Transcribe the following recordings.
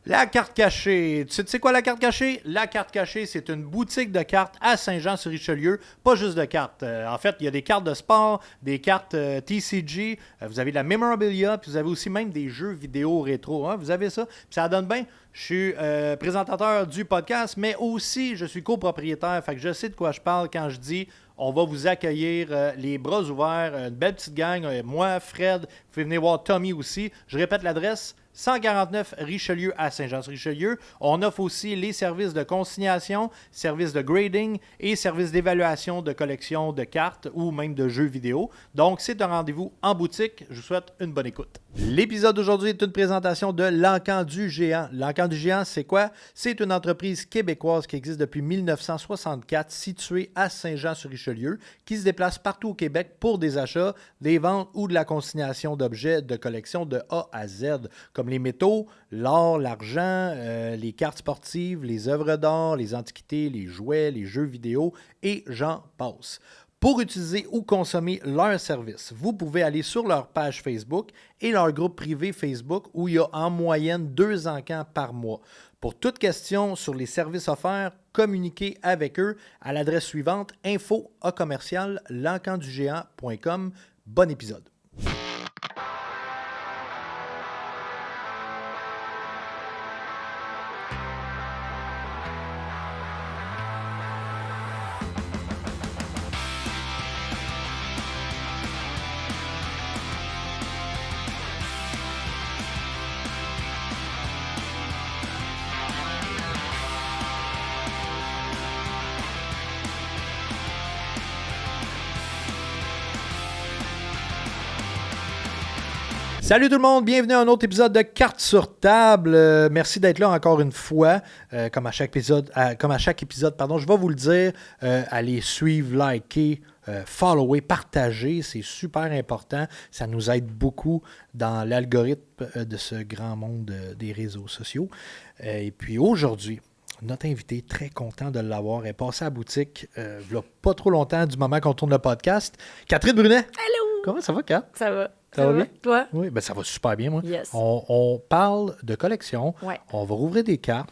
La carte cachée. Tu sais quoi la carte cachée? La carte cachée, c'est une boutique de cartes à Saint-Jean-sur-Richelieu. Pas juste de cartes. En fait, il y a des cartes de sport, des cartes TCG, vous avez de la memorabilia, puis vous avez aussi même des jeux vidéo rétro. Hein? Vous avez ça. Puis ça donne bien. Je suis présentateur du podcast, mais aussi je suis copropriétaire. Fait que je sais de quoi je parle quand je dis on va vous accueillir les bras ouverts, une belle petite gang. Moi, Fred, vous pouvez venir voir Tommy aussi. Je répète l'adresse. 149 Richelieu à Saint-Jean-sur-Richelieu. On offre aussi les services de consignation, services de grading et services d'évaluation de collection de cartes ou même de jeux vidéo. Donc, c'est un rendez-vous en boutique. Je vous souhaite une bonne écoute. L'épisode d'aujourd'hui est une présentation de l'Encan du Géant. L'Encan du Géant, c'est quoi? C'est une entreprise québécoise qui existe depuis 1964, située à Saint-Jean-sur-Richelieu, qui se déplace partout au Québec pour des achats, des ventes ou de la consignation d'objets de collection de A à Z, comme les métaux, l'or, l'argent, les cartes sportives, les œuvres d'art, les antiquités, les jouets, les jeux vidéo et j'en passe. Pour utiliser ou consommer leurs services, vous pouvez aller sur leur page Facebook et leur groupe privé Facebook où il y a en moyenne 2 encans par mois. Pour toute question sur les services offerts, communiquez avec eux à l'adresse suivante info@lencandugéant.com. Bon épisode. Salut tout le monde, bienvenue à un autre épisode de Cartes sur table. Merci d'être là encore une fois. Comme à chaque épisode, je vais vous le dire. Allez suivre, liker, follower, partager, c'est super important. Ça nous aide beaucoup dans l'algorithme de ce grand monde des réseaux sociaux. Et puis aujourd'hui, notre invité, très content de l'avoir, est passé à la boutique il n'y a pas trop longtemps du moment qu'on tourne le podcast. Catherine Brunet. Allô. Comment ça va, Kat? Ça va. Ça va bien? Toi? Oui, ben ça va super bien, moi. Yes. On parle de collection. Ouais. On va rouvrir des cartes.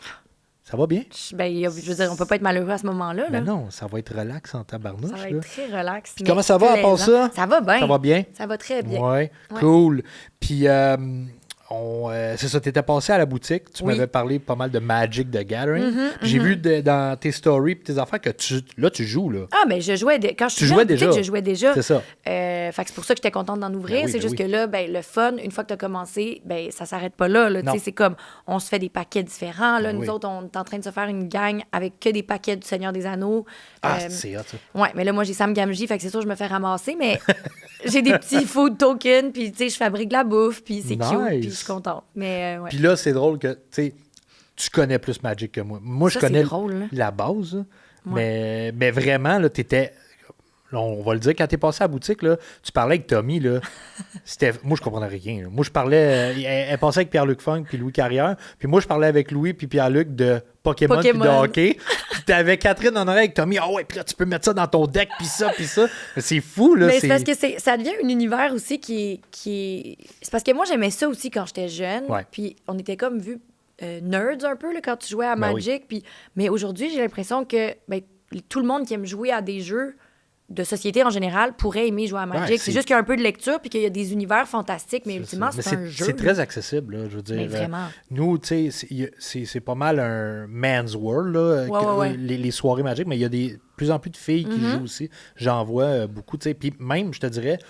Ça va bien? Ben, je veux dire, on peut pas être malheureux à ce moment-là. Mais là. non, ça va être relax en tabarnouche. Ça va là. être très relax. Puis comment ça va à part ça? Ça va bien. Ça va bien? Ça va très bien. Ouais, cool. Puis, c'est ça, tu étais passé à la boutique. Tu m'avais parlé pas mal de Magic the Gathering. J'ai vu dans tes stories et tes affaires que tu joues, là. Ah, mais je jouais. Quand je suis jouais venue en boutique, déjà? je jouais déjà. C'est ça. Fait que c'est pour ça que j'étais contente d'en ouvrir. Ben oui, c'est ben juste oui. que là, ben, le fun, une fois que tu as commencé, ben, ça s'arrête pas là. Tu sais, c'est comme, on se fait des paquets différents. Là. Ben Nous oui. autres, on est en train de se faire une gang avec que des paquets du Seigneur des Anneaux. Ah, c'est hot, ça. Ouais, mais là, moi, j'ai Sam Gamgee, fait que c'est sûr, je me fais ramasser, mais j'ai des petits food tokens, puis, tu sais, je fabrique de la bouffe, puis c'est Nice. cute, puis je suis contente. Mais, ouais. Puis là, c'est drôle que, tu sais, tu connais plus Magic que moi. Moi, Ça, je connais c'est drôle, là. la base, là. Mais vraiment, là, t'étais... Là, on va le dire, quand t'es passé à la boutique, là, tu parlais avec Tommy, là, moi, je comprenais rien. Là. Moi, je parlais... elle passait avec Pierre-Luc Funk puis Louis Carrière. Puis moi, je parlais avec Louis puis Pierre-Luc de Pokémon puis de hockey. Puis t'avais Catherine en oreille avec Tommy. Ah ouais, puis là, tu peux mettre ça dans ton deck, puis ça, puis ça. Mais c'est fou, là. Mais c'est parce que ça devient un univers aussi qui est... C'est parce que moi, j'aimais ça aussi quand j'étais jeune. Ouais. Puis on était comme vus nerds un peu là, quand tu jouais à Ben Magic. Puis... Mais aujourd'hui, j'ai l'impression que ben, tout le monde qui aime jouer à des jeux de société en général pourrait aimer jouer à Magic. Ouais, c'est juste qu'il y a un peu de lecture puis qu'il y a des univers fantastiques, mais ultimement, c'est un jeu. C'est très accessible, là, je veux dire. Mais vraiment. Nous, tu sais, c'est pas mal un man's world, là, Ouais. Les soirées Magic, mais il y a de plus en plus de filles qui jouent aussi. J'en vois beaucoup, tu sais. Puis même, je te dirais,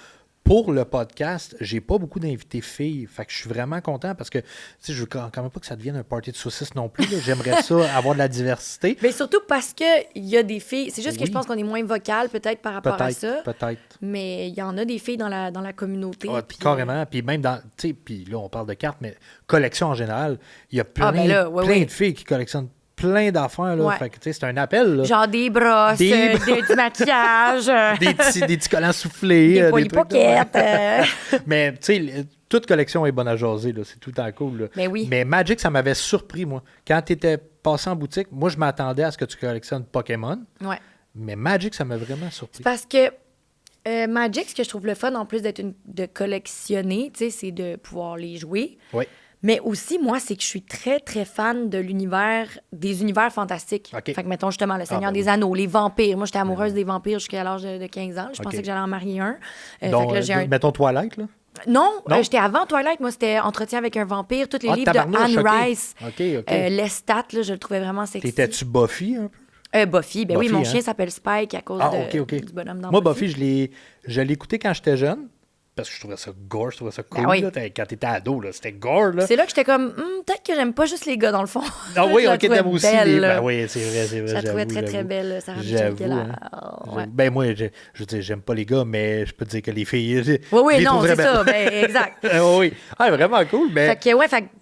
pour le podcast, j'ai pas beaucoup d'invités filles. Fait que je suis vraiment content parce que, tu sais, je veux quand même pas que ça devienne un party de saucisses non plus. Là. J'aimerais ça, avoir de la diversité. Mais surtout parce qu'il y a des filles. C'est juste que Oui. je pense qu'on est moins vocal peut-être par rapport à ça. Peut-être. Mais il y en a des filles dans la communauté. Ah, puis, carrément. Puis même dans, tu sais, puis là, on parle de cartes, mais collection en général, il y a plein, ben là, ouais. de filles qui collectionnent plein d'affaires. Là. Ouais. Fait que, tu sais, c'est un appel. Là. Genre des brosses, du maquillage, des petits collants soufflés. des trucs de- polypockets. Mais, tu sais, toute collection est bonne à jaser. Là. C'est tout le temps cool. Là. Mais oui. Mais Magic, ça m'avait surpris, moi. Quand tu étais passé en boutique, moi, je m'attendais à ce que tu collectionnes Pokémon. Ouais. Mais Magic, ça m'a vraiment surpris. C'est parce que Magic, ce que je trouve le fun, en plus de collectionner, tu sais, c'est de pouvoir les jouer. Oui. Mais aussi, moi, c'est que je suis très, très fan des univers fantastiques. OK. Fait que, mettons, justement, le Seigneur ben des oui. Anneaux, les vampires. Moi, j'étais amoureuse des vampires jusqu'à l'âge de 15 ans. Je pensais OK. que j'allais en marier un. Donc, fait que là, j'ai un... mettons Twilight, là. Non, Non? j'étais avant Twilight. Moi, c'était Entretien avec un vampire. Tous les livres de tabarnouche, Anne OK. Rice. OK. Lestat, là, je le trouvais vraiment sexy. T'étais-tu Buffy, un peu? Buffy. Ben oui, Buffy, mon hein? chien s'appelle Spike à cause OK. du bonhomme dans Moi, Buffy, je l'ai écouté quand j'étais jeune. Parce que je trouvais ça gore, je trouvais ça cool. Ben oui. Là. Quand t'étais ado, là, c'était gore. Là. C'est là que j'étais comme, peut-être que j'aime pas juste les gars, dans le fond. Ah oui, Je la OK, trouvais t'aimes aussi belle, les... là. Ben oui, c'est vrai. Je la trouvais très, très j'avoue. belle, Sarah J'avoue, Michelle Gellar. hein. Ouais. Ben moi, je veux dire, j'aime pas les gars, mais je peux te dire que les filles... Oui, je les non, trouverais c'est ça, ben, exact. oui. Ah, vraiment cool, mais...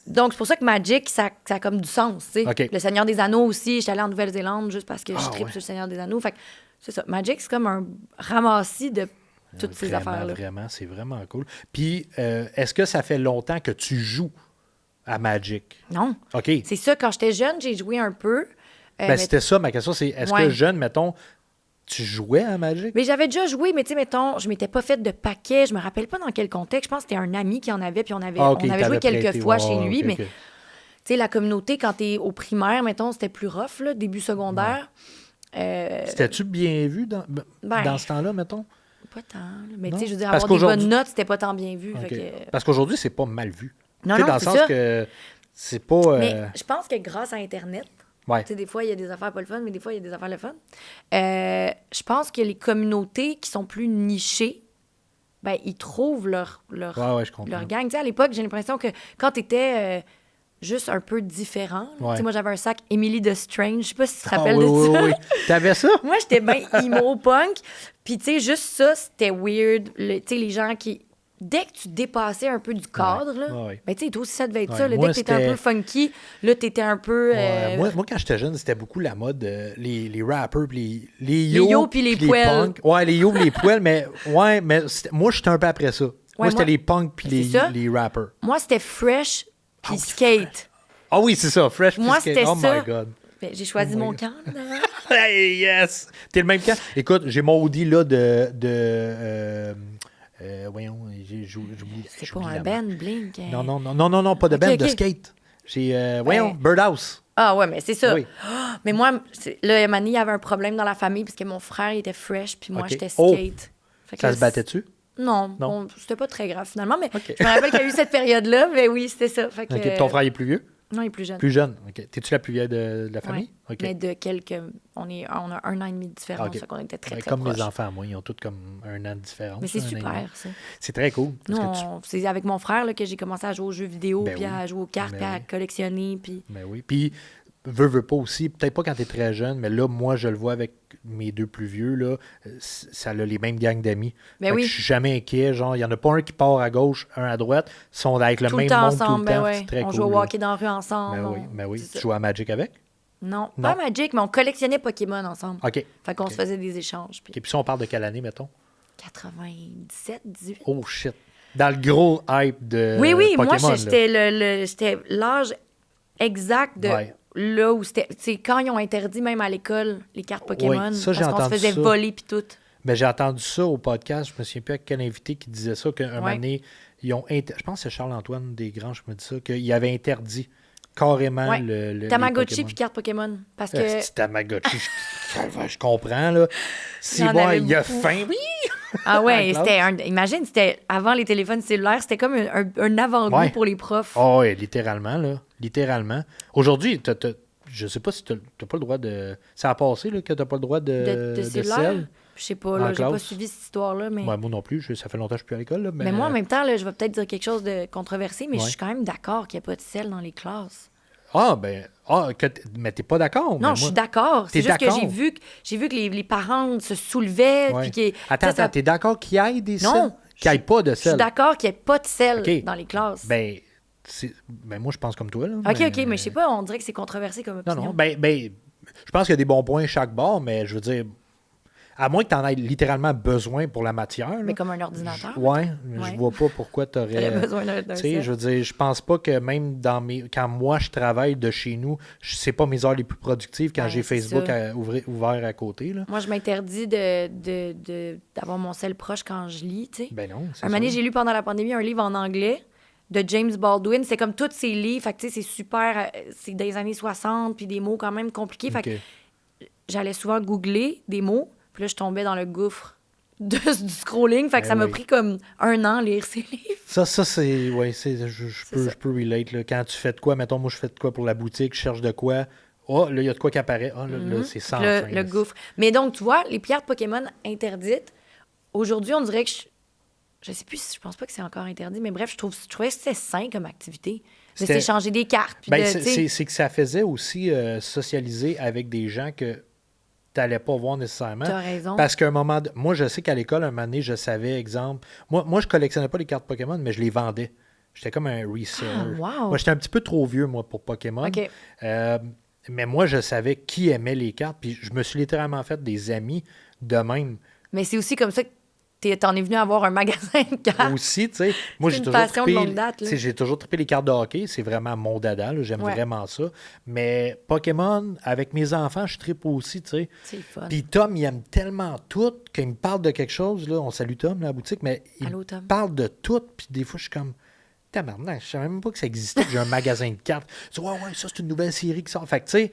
Donc, c'est pour ça que Magic, ça a comme du sens, tu sais. OK. Le Seigneur des Anneaux aussi, j'étais allée en Nouvelle-Zélande juste parce que je tripe ouais. sur le Seigneur des Anneaux. Fait que c'est ça. Magic, c'est comme un ramassis de toutes ces affaires-là. Vraiment, c'est vraiment cool. Puis, est-ce que ça fait longtemps que tu joues à Magic? Non. OK. C'est ça, quand j'étais jeune, j'ai joué un peu. Ben, mais c'était ça, ma question, c'est est-ce Ouais. que jeune, mettons, tu jouais à Magic? Mais j'avais déjà joué, mais tu sais, mettons, je m'étais pas faite de paquet. Je me rappelle pas dans quel contexte. Je pense que c'était un ami qui en avait, puis on avait OK, joué t'avais quelques prêté, fois ouais, chez lui. OK, mais OK. tu sais, la communauté, quand t'es au primaire, mettons, c'était plus rough, là, début secondaire. C'était-tu bien vu dans Ben, ce temps-là, mettons? Pas tant. Là. Mais Non? tu sais, je veux dire, Parce avoir des qu'aujourd'hui- bonnes notes, c'était pas tant bien vu. OK. Fait que... Parce qu'aujourd'hui, c'est pas mal vu. Non, Tu sais, non, dans le c'est sens ça. que c'est pas... Mais je pense que grâce à Internet, ouais. tu sais, des fois, il y a des affaires pas le fun, mais des fois, il y a des affaires le fun. Je pense que les communautés qui sont plus nichées, ben, ils trouvent leur Ouais, je comprends. leur gang. Tu sais, à l'époque, j'ai l'impression que quand tu étais juste un peu différent, là, Ouais. tu sais, moi, j'avais un sac Emily de Strange. Je sais pas si tu te Ah, rappelles oui, de oui, ça. oui. T'avais ça? Moi, j'étais bien emo punk. Puis, tu sais, juste ça, c'était weird. Tu sais, les gens qui... Dès que tu dépassais un peu du cadre, là, ouais. ben, tu sais, toi aussi, ça devait être Ouais, ça. Là, moi, dès que t'étais un c'était- peu funky, là, t'étais un peu... Ouais, moi, quand j'étais jeune, c'était beaucoup la mode, les rappers, puis les yo, yo puis les poêles. punks. Ouais, les yo, les poêles, mais moi, j'étais un peu après ça. Moi, c'était moi- les punks puis C'est ça. les rappers. Moi, c'était fresh puis oui, skate. Ah oui, c'est ça, fresh puis Moi, skate. c'était Oh ça. my God. Ben, j'ai choisi Oh my mon God. camp, là. Hey, yes! T'es le même camp. Écoute, j'ai mon Audi, là, voyons, j'oublie. C'est pas j'oublie un la band, Blink. Non, pas de Ok, band, ok. de skate. J'ai, voyons, Ouais. Birdhouse. Ah ouais, mais c'est ça. Oui. Ah, mais moi, là, Emmanuel, il y avait un problème dans la famille parce que mon frère, il était fresh, puis moi, Ok. j'étais Oh! skate. Fait que Ça là, se battait-tu? Non, Non. bon, c'était pas très grave finalement, mais Ok. je me rappelle qu'il y a eu cette période-là, mais oui, c'était ça. Fait que, OK. Ton frère est plus vieux? Non, il est plus jeune. Plus jeune. OK. T'es-tu la plus vieille de la famille? Ouais. OK. Mais de quelques... On a 1 an et demi de différence, Ok. fait qu'on était très, Ouais, très comme proches. mes enfants, moi, ils ont tous comme 1 an de différence. Mais c'est un an et demi. super, ça. C'est très cool. Parce Nous, que c'est avec mon frère là, que j'ai commencé à jouer aux jeux vidéo, Ben puis oui. à jouer aux cartes, Ben puis à oui. collectionner, puis... Ben oui. Puis, veux pas aussi, peut-être pas quand t'es très jeune, mais là, moi, je le vois avec mes deux plus vieux, là, ça a les mêmes gangs d'amis. Ben Fait que oui. je suis jamais inquiet. Genre, il y en a pas un qui part à gauche, un à droite. Ils sont avec le Tout même le temps monde ensemble, tout le temps. ben ouais. C'est très On cool. joue au là. hockey dans la rue ensemble. Ben oui. c'est Tu ça. joues à Magic avec? Non, Non. pas Magic, mais on collectionnait Pokémon ensemble. OK. Fait qu'on Ok. se faisait des échanges. Puis OK. Puis ça, on parle de quelle année, mettons? 97, 18. Oh, shit. Dans le gros hype de Oui, Pokémon, moi, là. c'était l'âge exact de Ouais. là où c'était... C'est quand ils ont interdit même à l'école les cartes Pokémon. Oui, ça, j'ai parce qu'on se entendu faisait ça. voler puis tout. Mais j'ai entendu ça au podcast. Je me souviens plus à quel invité qui disait ça, qu'un moment donné, ils ont je pense que c'est Charles-Antoine Desgranges qui me dit ça, qu'il avait interdit carrément Ouais. les Tamagotchi Pokémon. puis cartes Pokémon. Parce que... C'est Tamagotchi, je comprends, là. Si Il y en moi, avait il a beaucoup. faim, oui! Ah ouais, Claude. imagine, c'était avant les téléphones cellulaires, c'était comme un avant-goût Ouais. pour les profs. Oh, oui, littéralement, là. Littéralement. Aujourd'hui, je sais pas si t'as pas le droit de... Ça a passé, là, que t'as pas le droit de cellulaire. sel. Je sais pas, En là, j'ai pas classe. suivi cette histoire-là, mais... Ouais, moi non plus, ça fait longtemps que je suis plus à l'école, là. Mais moi, en même temps, là, je vais peut-être dire quelque chose de controversé, mais Ouais. je suis quand même d'accord qu'il n'y a pas de sel dans les classes. Mais t'es pas d'accord? Non, mais je moi- suis d'accord. T'es C'est juste que d'accord? j'ai vu que les parents se soulevaient. Ouais. Puis Attends, t'es d'accord qu'il y ait des Non, sels? Qu'il n'y ait pas de je suis sel? d'accord qu'il n'y ait pas de sel OK. dans les classes. Ben, moi, je pense comme toi, là. OK, mais je sais pas, on dirait que c'est controversé comme Non, opinion. non, je pense qu'il y a des bons points chaque bord, mais je veux dire, à moins que tu en aies littéralement besoin pour la matière. là. Mais comme un ordinateur. Ouais, je Ouais. vois pas pourquoi tu J'aurais aurais. besoin d'un Tu sais, sel. je veux dire, je pense pas que même quand moi je travaille de chez nous, c'est pas mes heures les plus productives quand Ouais, j'ai c'est Facebook ça. ouvert à côté. Là. Moi, je m'interdis d'avoir mon sel proche quand je lis, tu sais. Ben non, c'est Un moment donné, ça. j'ai lu pendant la pandémie un livre en anglais. de James Baldwin. C'est comme tous ses livres. Fait que, tu sais, c'est super... c'est des années 60, puis des mots quand même compliqués. Fait que j'allais souvent googler des mots, puis là, je tombais dans le gouffre du scrolling. Fait que ça m'a pris comme 1 an lire ces livres. Ça c'est... Oui, je peux relate. Là. Quand tu fais de quoi, mettons, moi, je fais de quoi pour la boutique, je cherche de quoi. Oh, là, il y a de quoi qui apparaît. Oh, là, c'est sans fin. Le gouffre. Mais donc, tu vois, les cartes Pokémon interdites, aujourd'hui, on dirait que... Je sais plus, je pense pas que c'est encore interdit, mais bref, je trouvais que c'était sain comme activité. De s'échanger des cartes. Puis c'est que ça faisait aussi socialiser avec des gens que tu n'allais pas voir nécessairement. Tu as raison. Parce qu'à un moment... Moi, je sais qu'à l'école, un moment donné, je savais, exemple... Moi, je collectionnais pas les cartes Pokémon, mais je les vendais. J'étais comme un reseller. Ah, wow. Moi, j'étais un petit peu trop vieux, moi, pour Pokémon. OK. Mais moi, je savais qui aimait les cartes, puis je me suis littéralement fait des amis de même. Mais c'est aussi comme ça que t'en es venu avoir un magasin de cartes. Aussi, tu sais. Moi, j'ai une toujours passion de longue date, là. j'ai toujours trippé les cartes de hockey. C'est vraiment mon dada, là. J'aime vraiment ça. Mais Pokémon, avec mes enfants, je trippe aussi, tu sais. C'est fun. Puis Tom, il aime tellement tout qu'il me parle de quelque chose, là. On salue Tom, là, à la boutique, mais il Allô, Tom? parle de tout, puis des fois, je suis comme... Tabarnak, je savais même pas que ça existait, que j'ai un magasin de cartes. Tu dis, ouais, ça, c'est une nouvelle série qui sort. Fait que, tu sais,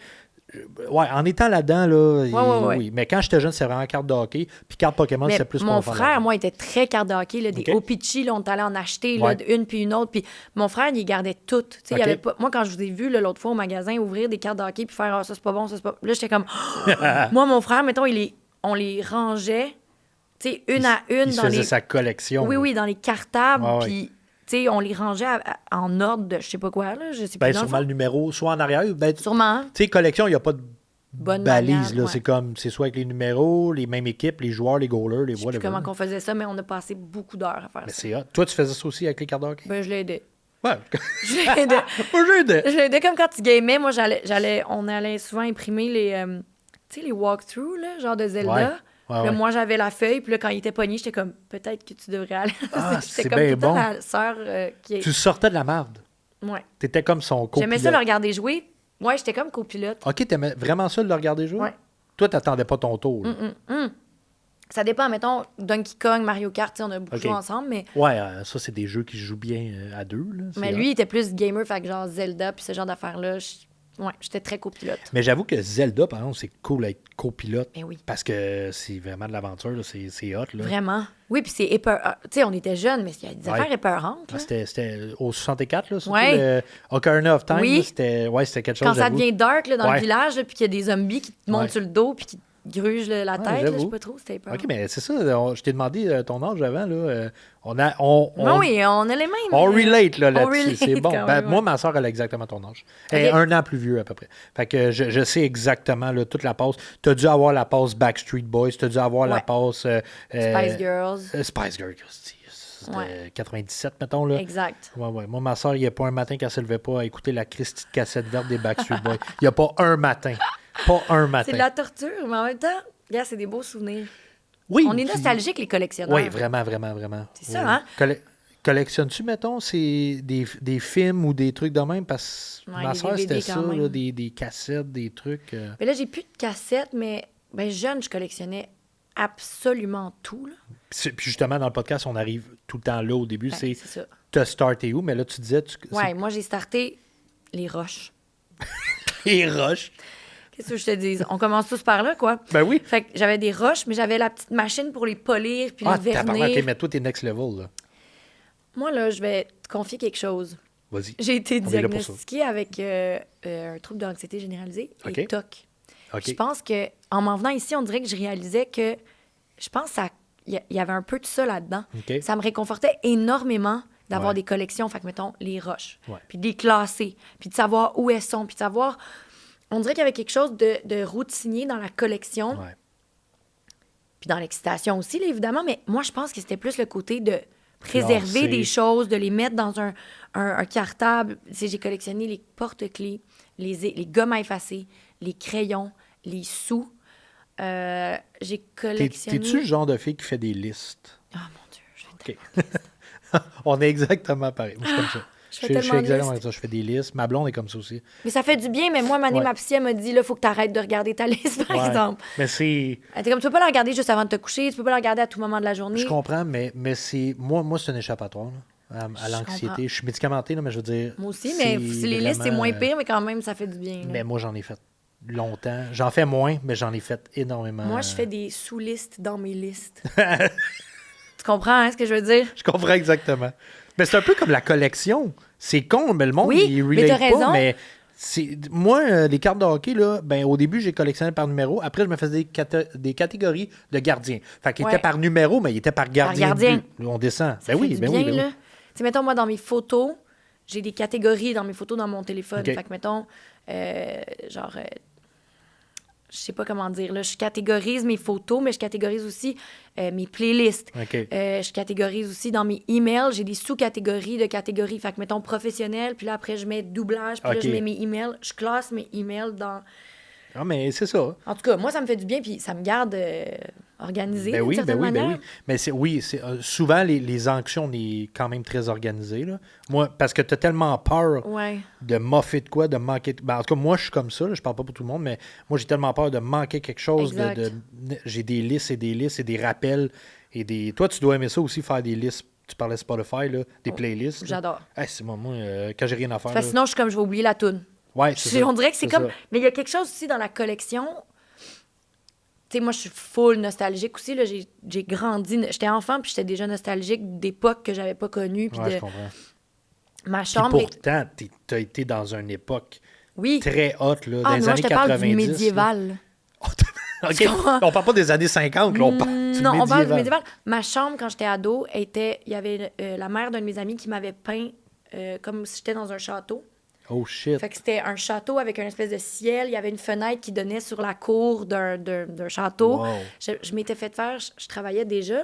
ouais, en étant là-dedans, là, oui. Mais quand j'étais jeune, c'était vraiment carte de hockey. Puis carte Pokémon, c'est plus mon frère, moi, était très carte de hockey. Là, des Opichi, là, on est allé en acheter là, une puis une autre. Puis mon frère, il gardait toutes. Il y avait pas... Moi, quand je vous ai vu l'autre fois au magasin ouvrir des cartes de hockey puis faire ça, c'est pas bon, ça, c'est pas... Là, j'étais comme... Moi, mon frère, mettons, on les rangeait, tu sais, une à une. Il faisait sa collection. Oui, dans les cartables. Puis... Tu sais, on les rangeait en ordre de je sais pas quoi, là. Je sais plus. Sûrement le numéro, soit en arrière. Sûrement. Tu sais, collection, il n'y a pas de balise, là. Ouais. C'est soit avec les numéros, les mêmes équipes, les joueurs, les goalers, les voix. Je sais plus comment qu'on faisait ça, mais on a passé beaucoup d'heures à faire ça. C'est hot. Toi, tu faisais ça aussi avec les cartes de hockey? Ben, je l'aidais. Ouais. Je l'aidais comme quand tu gamais. Moi, on allait souvent imprimer les walkthroughs, là, genre de Zelda. Ouais. Là, moi, j'avais la feuille, puis là, quand il était pogné, j'étais comme, peut-être que tu devrais aller. C'est comme bien bon. La sœur qui est... Tu sortais de la merde. Ouais. T'étais comme son copilote. J'aimais ça le regarder jouer. Ouais, j'étais comme copilote. OK, t'aimais vraiment ça de le regarder jouer? Ouais. Toi, t'attendais pas ton tour. Ça dépend, mettons, Donkey Kong, Mario Kart, on a beaucoup joué ensemble, mais... Ouais, ça, c'est des jeux qui se jouent bien à deux, là. Mais lui, il était plus gamer, fait que genre Zelda, puis ce genre d'affaires-là... Ouais, j'étais très copilote. Mais j'avoue que Zelda, par exemple, c'est cool d'être copilote. Ben oui. Parce que c'est vraiment de l'aventure, là. C'est hot, là. Vraiment. Oui, puis c'est épeurant. Tu sais, on était jeunes, mais il y a des affaires épeurantes. Là. C'était au 64, là, surtout le Ocarina of Time. Oui. Là, c'était quelque chose. Quand ça devient dark là, dans le village, puis qu'il y a des zombies qui te montent sur le dos, puis qui gruge la tête, là, je sais pas trop, c'était peur. OK, mais c'est ça, je t'ai demandé ton âge avant, là. Oui, on a les mêmes. On relate, là, là-dessus. Relate, c'est bon. même, moi, ma soeur, elle a exactement ton âge. Elle est 1 an plus vieux, à peu près. Fait que je sais exactement, là, toute la passe. T'as dû avoir la passe Backstreet Boys, t'as dû avoir la passe... Spice Girls. Spice Girls, c'était 97, mettons, là. Exact. Ouais. Moi, ma soeur, il n'y a pas un matin qu'elle ne se levait pas à écouter la Christie de cassette verte des Backstreet Boys. Il n'y a pas un matin. Pas un matin. C'est de la torture, mais en même temps, regarde, c'est des beaux souvenirs. Oui. On est nostalgiques, les collectionneurs. Oui, vraiment. C'est ça, hein? Collectionnes-tu, mettons, des films ou des trucs de même? Parce que ma soeur, c'était ça, là, des cassettes, des trucs. Mais là, j'ai plus de cassettes, mais jeune, je collectionnais absolument tout. Là. Puis justement, dans le podcast, on arrive tout le temps là au début. C'est ça. Tu as starté où? Mais là, tu disais... Moi, j'ai starté les roches. Les roches? Qu'est-ce que je te dis? On commence tous par là, quoi. Ben oui. Fait que j'avais des roches, mais j'avais la petite machine pour les polir puis les vernir. OK, mais toi, t'es next level, là. Moi, là, je vais te confier quelque chose. Vas-y. J'ai été diagnostiquée avec un trouble d'anxiété généralisée et TOC. Je pense que en m'en venant ici, on dirait que je réalisais que je pense qu'il y avait un peu de ça là-dedans. Okay. Ça me réconfortait énormément d'avoir des collections. Fait que, mettons, les roches. Puis de les classer. Puis de savoir où elles sont. Puis de savoir... On dirait qu'il y avait quelque chose de routinier dans la collection. Ouais. Puis dans l'excitation aussi, là, évidemment. Mais moi, je pense que c'était plus le côté de préserver des choses, de les mettre dans un cartable. Tu sais, j'ai collectionné les porte-clés, les gommes à effacer, les crayons, les sous. J'ai collectionné... T'es-tu le genre de fille qui fait des listes? Oh mon Dieu, je vais tellement de listes. On est exactement pareil. Moi, je suis comme ça. Je fais exactement ça. Je fais des listes. Ma blonde est comme ça aussi. Mais ça fait du bien. Mais moi, ma psy, elle m'a dit, là, faut que tu arrêtes de regarder ta liste, par exemple. Mais c'est... Elle était comme, tu peux pas la regarder juste avant de te coucher. Tu peux pas la regarder à tout moment de la journée. Je comprends, mais c'est... Moi, c'est un échappatoire. Là. à l'anxiété. Je suis médicamenté, là, mais je veux dire... Moi aussi, mais si les listes, c'est moins pire, mais quand même, ça fait du bien. Là. Mais moi, j'en ai fait longtemps. J'en fais moins, mais j'en ai fait énormément. Moi, je fais des sous-listes dans mes listes. Tu comprends hein, ce que je veux dire? Je comprends exactement. Mais c'est un peu comme la collection. C'est con, mais le monde, il relate mais t'as pas, raison. mais... Moi, les cartes de hockey, là, au début, j'ai collectionné par numéro. Après, je me faisais des catégories de gardiens. Fait qu'ils étaient par numéro, mais ils étaient par gardien. Par gardien. De but. On descend. Ça fait du bien, là. Tu sais, mettons, moi, dans mes photos, j'ai des catégories dans mes photos dans mon téléphone. Okay. Fait que, mettons, je sais pas comment dire, là. Je catégorise mes photos, mais je catégorise aussi mes playlists. Okay. Je catégorise aussi dans mes emails. J'ai des sous-catégories de catégories. Fait que, mettons, professionnel, puis là, après, je mets doublage, puis là, je mets mes emails. Je classe mes emails dans... Ah, mais c'est ça. En tout cas, moi, ça me fait du bien, puis ça me garde organisé d'une certaine manière. Mais souvent, les anctions, on est quand même très organisés, là. Moi, parce que tu as tellement peur de moffer de quoi, de manquer... en tout cas, moi, je suis comme ça, là, je parle pas pour tout le monde, mais moi, j'ai tellement peur de manquer quelque chose. J'ai des listes et des rappels. Toi, tu dois aimer ça aussi, faire des listes. Tu parlais Spotify, là, des playlists. J'adore. C'est moi, quand j'ai rien à faire. Parce que sinon, je suis comme, je vais oublier la toune. Ouais, on dirait que c'est comme... Ça. Mais il y a quelque chose aussi dans la collection. Tu sais, moi, je suis full nostalgique aussi. Là. J'ai grandi... J'étais enfant, puis j'étais déjà nostalgique d'époques que j'avais pas connues. Puis je comprends. Ma chambre... Puis pourtant, t'as été dans une époque très haute, là, dans les années 90. Je te parle du médiéval. OK. On parle pas des années 50, là, on parle du médiéval. On parle du médiéval. Ma chambre, quand j'étais ado, il y avait la mère d'un de mes amis qui m'avait peint comme si j'étais dans un château. Oh shit. Fait que c'était un château avec une espèce de ciel. Il y avait une fenêtre qui donnait sur la cour d'un château. Wow. Je m'étais fait faire... Je travaillais déjà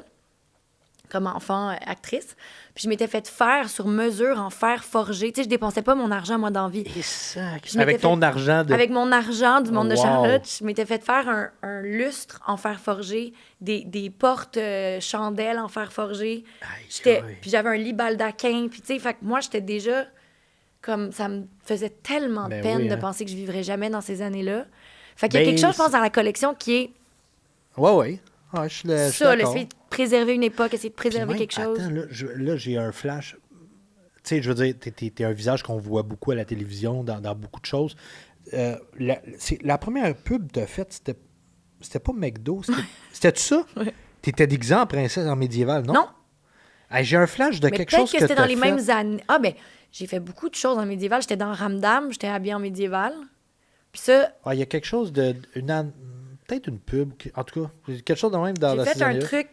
comme enfant actrice. Puis je m'étais fait faire sur mesure en fer forgé. Tu sais, je dépensais pas mon argent, moi, dans la vie. Et ça, avec ton argent de... Avec mon argent du monde de Charlotte, je m'étais fait faire un lustre en fer forgé, des portes chandelles en fer forgé. Puis j'avais un lit baldaquin. Puis tu sais, fait que moi, j'étais déjà... Comme ça me faisait tellement de peine de penser que je vivrais jamais dans ces années-là. Fait qu'il y a quelque chose, je pense, dans la collection qui est... Oui. Ah, je suis ça, essayer de préserver une époque, essayer de préserver quelque chose. Attends, là, j'ai un flash. Tu sais, je veux dire, t'es un visage qu'on voit beaucoup à la télévision, dans beaucoup de choses. La première pub que t'as faite, c'était pas McDo. C'était-tu ça? Oui. T'étais déguisé en princesse en médiéval, non? Non. Hey, j'ai un flash de quelque chose que peut-être que c'était dans les mêmes années. Ah, ben... J'ai fait beaucoup de choses en médiéval. J'étais dans Ramdam, j'étais habillée en médiéval. Puis ça... il y a quelque chose de... Peut-être une pub, en tout cas. Quelque chose de même dans la J'ai fait un truc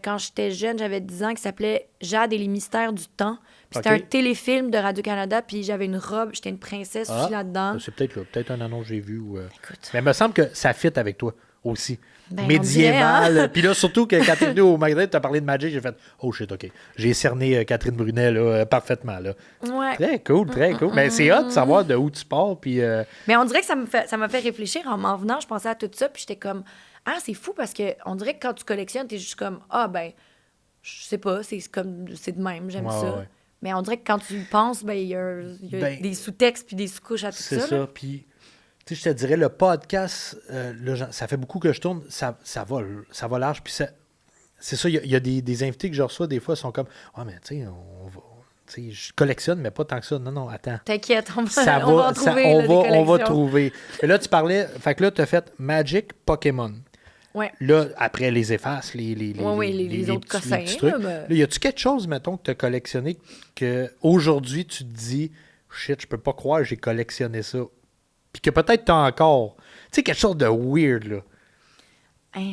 quand j'étais jeune, j'avais 10 ans, qui s'appelait Jade et les mystères du temps. Puis c'était un téléfilm de Radio-Canada, puis j'avais une robe, j'étais une princesse aussi là-dedans. C'est peut-être un annonce que j'ai vu. Écoute. Mais il me semble que ça fit avec toi aussi. Ben, médiéval. Hein? Puis là, surtout que quand t'es venu au magasin, tu as parlé de Magic, j'ai fait « Oh shit, OK. » J'ai cerné Catherine Brunet là, parfaitement. Là. Ouais. Très cool, très cool. Mais c'est hot de savoir de où tu pars. Puis, Mais on dirait que ça m'a fait réfléchir. En m'en venant, je pensais à tout ça, puis j'étais comme « Ah, c'est fou parce que on dirait que quand tu collectionnes, t'es juste comme « Ah, ben, je sais pas, c'est de même, j'aime ça. Ouais. » Mais on dirait que quand tu y penses, ben, il y a des sous-textes puis des sous-couches à tout ça. C'est ça, puis... Tu sais, je te dirais, le podcast, ça fait beaucoup que je tourne, ça va large. Puis c'est ça, il y a des invités que je reçois, des fois, sont comme « Ah, mais tu sais, je collectionne, mais pas tant que ça. » Non, attends. T'inquiète, on va en trouver. On va trouver. Et là, tu parlais, fait que là, tu as fait Magic, Pokémon. Ouais. Là, après, les effaces, les autres cossins. Les trucs. Là, y a-tu quelque chose, mettons, que tu as collectionné qu'aujourd'hui, tu te dis « Shit, je peux pas croire que j'ai collectionné ça. » Puis que peut-être t'as encore. Tu sais, quelque chose de weird, là.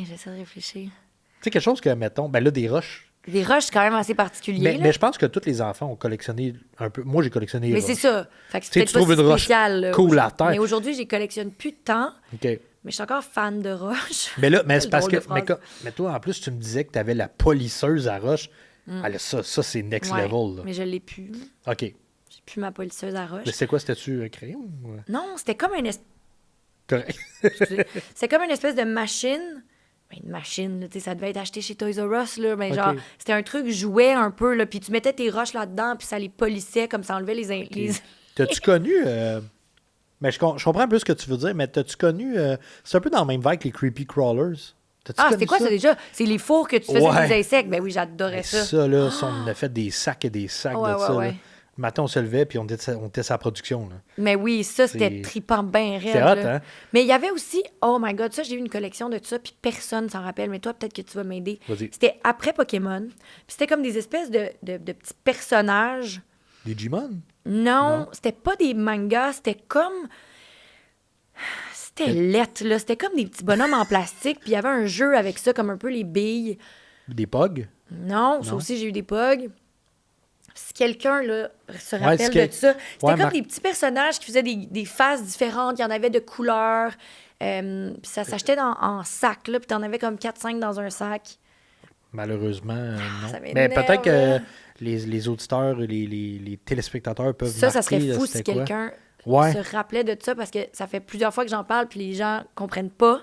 J'essaie de réfléchir. Tu sais, quelque chose que, mettons, ben là, des roches. Des roches, c'est quand même assez particulier. Mais je pense que tous les enfants ont collectionné un peu. Moi, j'ai collectionné les roches. Mais c'est ça. Fait que c'est peut-être pas si spécial. Une cool à terre. Mais aujourd'hui, je collectionne plus de temps. OK. Mais je suis encore fan de roches. Mais là, c'est parce que. Mais toi, en plus, tu me disais que tu avais la polisseuse à roches. Alors, ça c'est next level. Là. Mais je l'ai plus. OK. J'ai plus ma polisseuse à roche. Mais c'est quoi? C'était-tu un crayon? Non, c'était comme un Correct. c'est comme une espèce de machine. Une machine, là, ça devait être acheté chez Toys R Us. Là, mais genre, c'était un truc jouet un peu. Là, puis tu mettais tes roches là-dedans, puis ça les polissait, comme ça enlevait les... T'as-tu connu... Mais je comprends un peu ce que tu veux dire, mais t'as-tu connu... c'est un peu dans le même vague que les Creepy Crawlers. T'as-tu Ah, connu c'était quoi ça déjà? C'est les fours que tu faisais Ouais. avec des insectes. Ben oui, j'adorais Ben, ça. ça, là, on a fait des sacs et des sacs Ouais, de ouais, ça. ouais. Là. Le matin, on se levait puis on était sa production. Là. Mais oui, ça, c'était C'est- tripant bien raide. C'était hot, là. hein? Mais il y avait aussi, oh my God, ça, j'ai eu une collection de ça, puis personne s'en rappelle, mais toi, peut-être que tu vas m'aider. Vas-y. C'était après Pokémon, puis c'était comme des espèces de petits personnages. Digimon? Non, Non. c'était pas des mangas, c'était comme... C'était lettre, là. C'était comme des petits bonhommes en plastique, puis il y avait un jeu avec ça, comme un peu les billes. Des pogs? Non, ça Non. aussi, j'ai eu des pogs. Si quelqu'un là, se Ouais, rappelle c'est de ça, c'était Ouais, comme Marc- des petits personnages qui faisaient des faces différentes. Il y en avait de couleurs. Puis ça s'achetait en sac, là, puis t'en avais comme 4-5 dans un sac. Malheureusement, non. ça Mais m'énerve, peut-être que là. les auditeurs, les téléspectateurs peuvent Ça marquer, serait fou si c'était quoi. quelqu'un Ouais. se rappelait de ça, parce que ça fait plusieurs fois que j'en parle, puis les gens comprennent pas.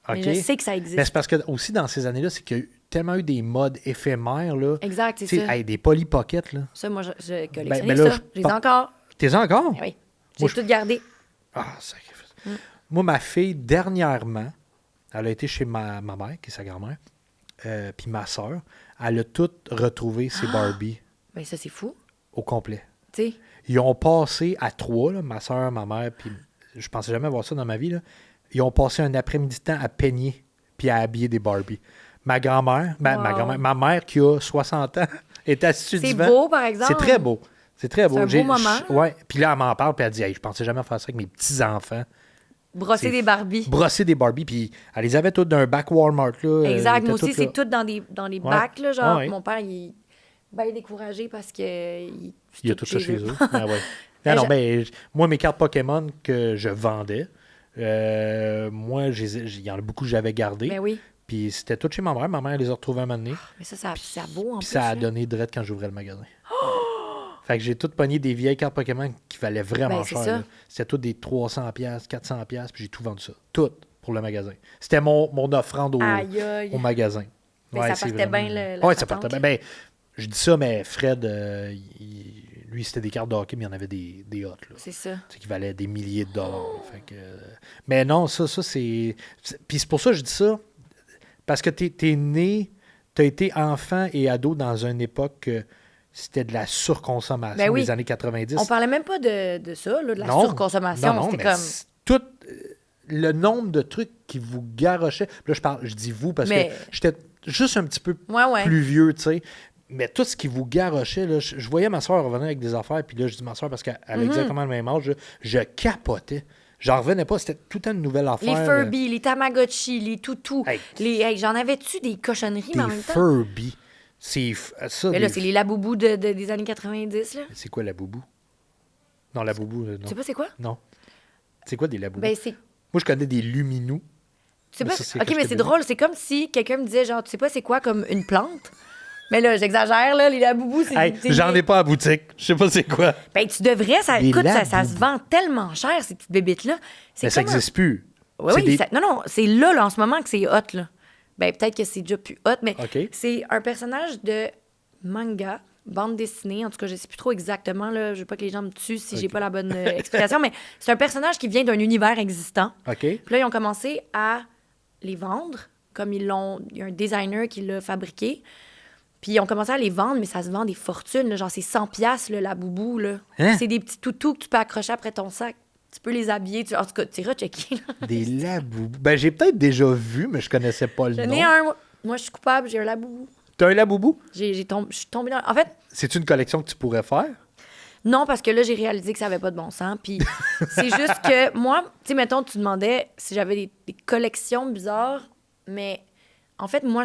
Mais OK. je sais que ça Mais existe. c'est parce que aussi dans ces années-là, c'est qu'il y a eu tellement eu des modes éphémères. Là. Exact, c'est Tu sais, ça. hey, des Polly Pocket. Là. Ça, moi, je collectionnais ben là, ça. je Je les ai pense- encore. T'es encore? Eh oui. J'ai Moi, je- tout gardé. Ah, sacrifice. Moi, ma fille, dernièrement, elle a été chez ma mère, qui est sa grand-mère, puis ma soeur. Elle a toutes retrouvé ses Barbie Ben ça, c'est fou. au complet. Tu sais. Ils ont passé à trois, là, ma soeur, ma mère, puis je pensais jamais voir ça dans ma vie. Là. Ils ont passé un après-midi de temps à peigner puis à habiller des Barbie. Ma grand-mère, Wow. ma mère qui a 60 ans, est assise C'est devant. beau, par exemple. C'est très beau. C'est très beau. C'est un beau J'ai- moment. Ouais. Puis là, elle m'en parle, puis elle dit hey, je pensais jamais faire ça avec mes petits-enfants. Brosser C'est des Barbies. Brosser des Barbie, puis elle les avait toutes d'un bac Walmart. Là, Exact. Moi étaient aussi, toutes, là. c'est tout dans les bacs. Là, genre, Ouais. mon père, il est bien découragé parce que... Il y a tout ça chez eux. Ah ouais. Ben, Non, je- ben, moi, mes cartes Pokémon que je vendais, moi, il y en a beaucoup que j'avais gardées. Ben oui. Puis c'était tout chez ma mère. Ma mère les a retrouvés un moment donné. Mais ça vaut en Puis plus. ça a là. donné direct quand j'ouvrais le magasin. Fait que j'ai tout pogné des vieilles cartes Pokémon qui valaient vraiment Ben, c'est cher. ça. là. C'était tout des 300$, 400$, puis j'ai tout vendu ça. Tout pour le magasin. C'était mon offrande Aïe, aïe. au magasin. Mais ça c'est partait vraiment- bien, la Ouais, ça patente, partait là. bien. Ben, je dis ça, mais Fred, lui, c'était des cartes de hockey, mais il y en avait des hot. Là. C'est ça. Qui valaient des milliers de dollars. Fait que, mais non, ça Puis c'est pour ça que je dis ça. Parce que t'es né, t'as été enfant et ado dans une époque que c'était de la surconsommation Ben oui. des années 90. On parlait même pas de ça, là, de la Non. surconsommation. Non, C'était mais comme... tout le nombre de trucs qui vous garochaient. Là, je dis vous parce Mais- que j'étais juste un petit peu Ouais. plus vieux, tu sais. Mais tout ce qui vous garochait, là, je voyais ma soeur revenir avec des affaires, puis là, je dis ma soeur parce qu'elle a Mm-hmm. exactement le même âge, je capotais. J'en revenais pas, c'était tout le temps une nouvelle Les affaire. Furby, les Tamagotchi, les toutous. Hey. Hey, j'en avais-tu des cochonneries, mais en Des même temps? Furby. Ça, Mais là, c'est les Laboubous des années 90, là. C'est quoi la boubou? Non, la boubou, non. Tu sais pas c'est quoi? Non. C'est quoi des laboubous? Ben, c'est... Moi, je connais des luminous. Tu sais Mais pas... ça, c'est OK, mais presque c'est bébé. drôle. C'est comme si quelqu'un me disait, genre, tu sais pas c'est quoi comme une plante? Mais là, j'exagère, là, les Laboubous, c'est... Hey, j'en ai pas à boutique. Je sais pas c'est quoi. Ben, tu devrais. Ça, Des écoute, ça se Laboubous. vend tellement cher, ces petites bébites-là. C'est Mais ça comme un- n'existe plus. Oui, C'est oui. des- Non, c'est là, en ce moment, que c'est hot, là. Ben, peut-être que c'est déjà plus hot, mais OK. c'est un personnage de manga, bande dessinée. En tout cas, je sais plus trop exactement, là. Je veux pas que les gens me tuent si j'ai OK. pas la bonne explication, mais c'est un personnage qui vient d'un univers existant. OK. Puis là, ils ont commencé à les vendre, comme ils l'ont... Il y a un designer qui l'a fabriqué. Puis ils ont commencé à les vendre, mais ça se vend des fortunes, là. Genre, c'est 100$, là, la boubou, là. Hein? C'est des petits toutous que tu peux accrocher après ton sac. Tu peux les habiller. En tout cas, tu iras checker, là. Des laboubous. Ben, j'ai peut-être déjà vu, mais je connaissais pas le J'en nom. ai un. Moi, je suis coupable, j'ai un laboubou. T'as un laboubou? Je suis tombée dans... En fait, C'est une collection que tu pourrais faire? non, parce que là, j'ai réalisé que ça avait pas de bon sens. Puis c'est juste que moi, tu sais, mettons, tu demandais si j'avais des collections bizarres, mais en fait, moi,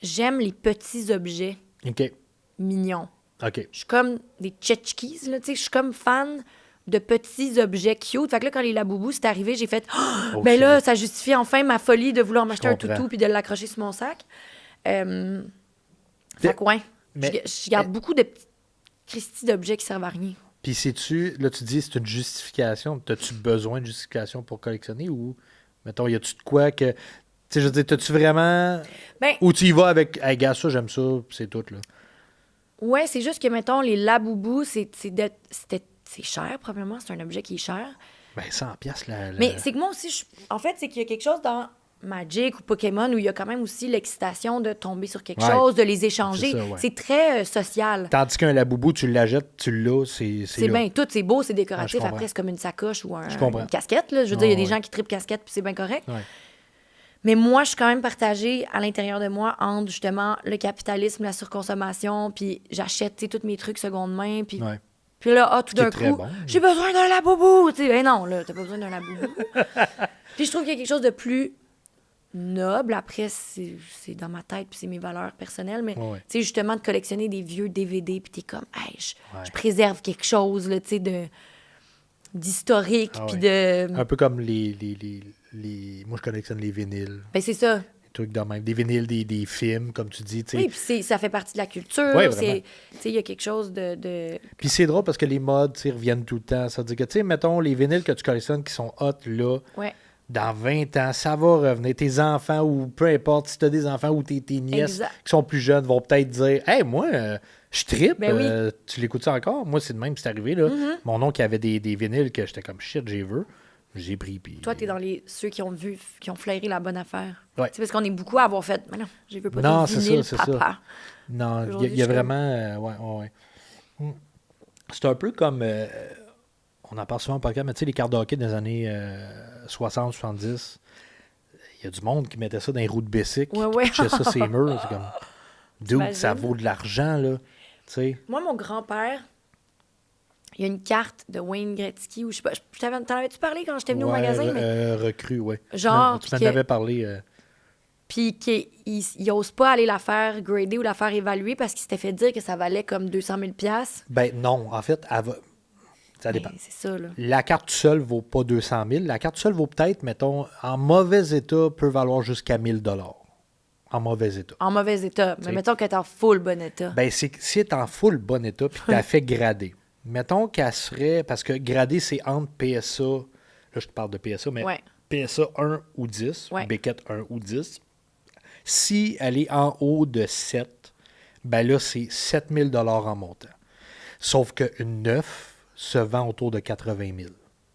j'aime les petits objets OK. mignons. OK. Je suis comme des tchotchkis, là, tu sais, je suis comme fan de petits objets cute. Fait que là, quand les Laboubous, c'est arrivé, j'ai fait Oh, ben là, shit. ça justifie enfin ma folie de vouloir m'acheter un comprends. toutou puis de l'accrocher sur mon sac. Fait que, ouais, Mais- je garde beaucoup de petits Christy d'objets qui servent à rien. Puis là, tu dis c'est une justification. T'as-tu besoin de justification pour collectionner ou, mettons, y a-tu de quoi que. Tu sais, je veux dire, t'as-tu vraiment. Ben, Ou tu y vas avec, hey, gars, ça, j'aime ça, puis c'est tout, là. ouais, c'est juste que, mettons, les Laboubous, c'est cher, probablement. C'est un objet qui est cher. Ben, 100$, là. Mais c'est que moi aussi, en fait, c'est qu'il y a quelque chose dans Magic ou Pokémon, où il y a quand même aussi l'excitation de tomber sur quelque chose, de les échanger. C'est ça, ouais. C'est très social. Tandis qu'un Labubu, tu l'achètes, tu l'as, c'est C'est là. bien tout, c'est beau, c'est décoratif. Ouais, je Après, c'est comme une sacoche ou Je comprends. une casquette. Là. Je veux dire, il y a des ouais. gens qui trippent casquette, puis c'est bien correct. Ouais. Mais moi, je suis quand même partagée à l'intérieur de moi entre justement le capitalisme, la surconsommation, puis j'achète tu sais, tous mes trucs seconde main, puis Ouais. puis là, tout qui est d'un très coup, bon. j'ai besoin d'un Labubu. Tu sais, ben non, là, t'as pas besoin d'un Labubu. Puis je trouve qu'il y a quelque chose de plus noble. Après, c'est dans ma tête, puis c'est mes valeurs personnelles. Mais Ouais. tu sais, justement, de collectionner des vieux DVD, puis t'es comme, hey, Ouais. je préserve quelque chose, là, tu sais, d'historique, Ah puis ouais. de... Un peu comme les... Moi, je collectionne les vinyles. Ben c'est ça. Des trucs de même. Des vinyles, des films, comme tu dis. Tu sais. Oui, puis ça fait partie de la culture. Ouais, vraiment. Tu sais, il y a quelque chose de... Puis c'est drôle parce que les modes tu sais, reviennent tout le temps. Ça veut dire que, tu sais, mettons, les vinyles que tu collectionnes qui sont hot là, Ouais. dans 20 ans, ça va revenir. Tes enfants ou peu importe, si tu as des enfants ou tes nièces Exact. qui sont plus jeunes vont peut-être dire Hey, moi, je trippe. Ben oui. Tu l'écoutes ça encore? Moi, c'est de même, c'est arrivé. Là. Mon oncle avait des vinyles que j'étais comme shit, j'ai vu. J'ai pris. Puis... Toi, t'es dans ceux qui ont flairé la bonne affaire. Ouais. C'est parce qu'on est beaucoup à avoir fait. Mais non, je veux pas Non, de c'est vinyle, ça, papa. Non, Aujourd'hui, il y a je suis vraiment. Ouais. C'est un peu comme. On en parle souvent au podcast, mais tu sais, les cartes de hockey des années 60-70, il y a du monde qui mettait ça dans les roues de bicycle, Ouais. qui pitchait ça sur les murs. C'est comme. Dude, ça T'imagines? vaut de l'argent, là. Tu sais. Moi, mon grand-père, il y a une carte de Wayne Gretzky, ou je sais pas, t'en avais-tu parlé quand j'étais venue au magasin? Mais... Recrue, ouais. Genre, Tu puis m'en avais parlé. Puis qu'il n'ose pas aller la faire grader ou la faire évaluer parce qu'il s'était fait dire que ça valait comme 200 000 $. Ben non, en fait, ça dépend. Ben, c'est ça, là. La carte seule vaut pas 200 000. La carte seule vaut peut-être, mettons, en mauvais état, peut valoir jusqu'à 1 000 $. En mauvais état. En mauvais état. Mais T'sais. mettons qu'elle est en full bon état. Ben, si elle est en full bon état, puis tu as fait grader. Mettons qu'elle serait. Parce que grader, c'est entre PSA. Là, je te parle de PSA, mais Ouais. PSA 1 ou 10. Ouais. Beckett 1 ou 10. Si elle est en haut de 7, ben là, c'est 7 000 $ en montant. Sauf qu'une 9 se vend autour de 80 000.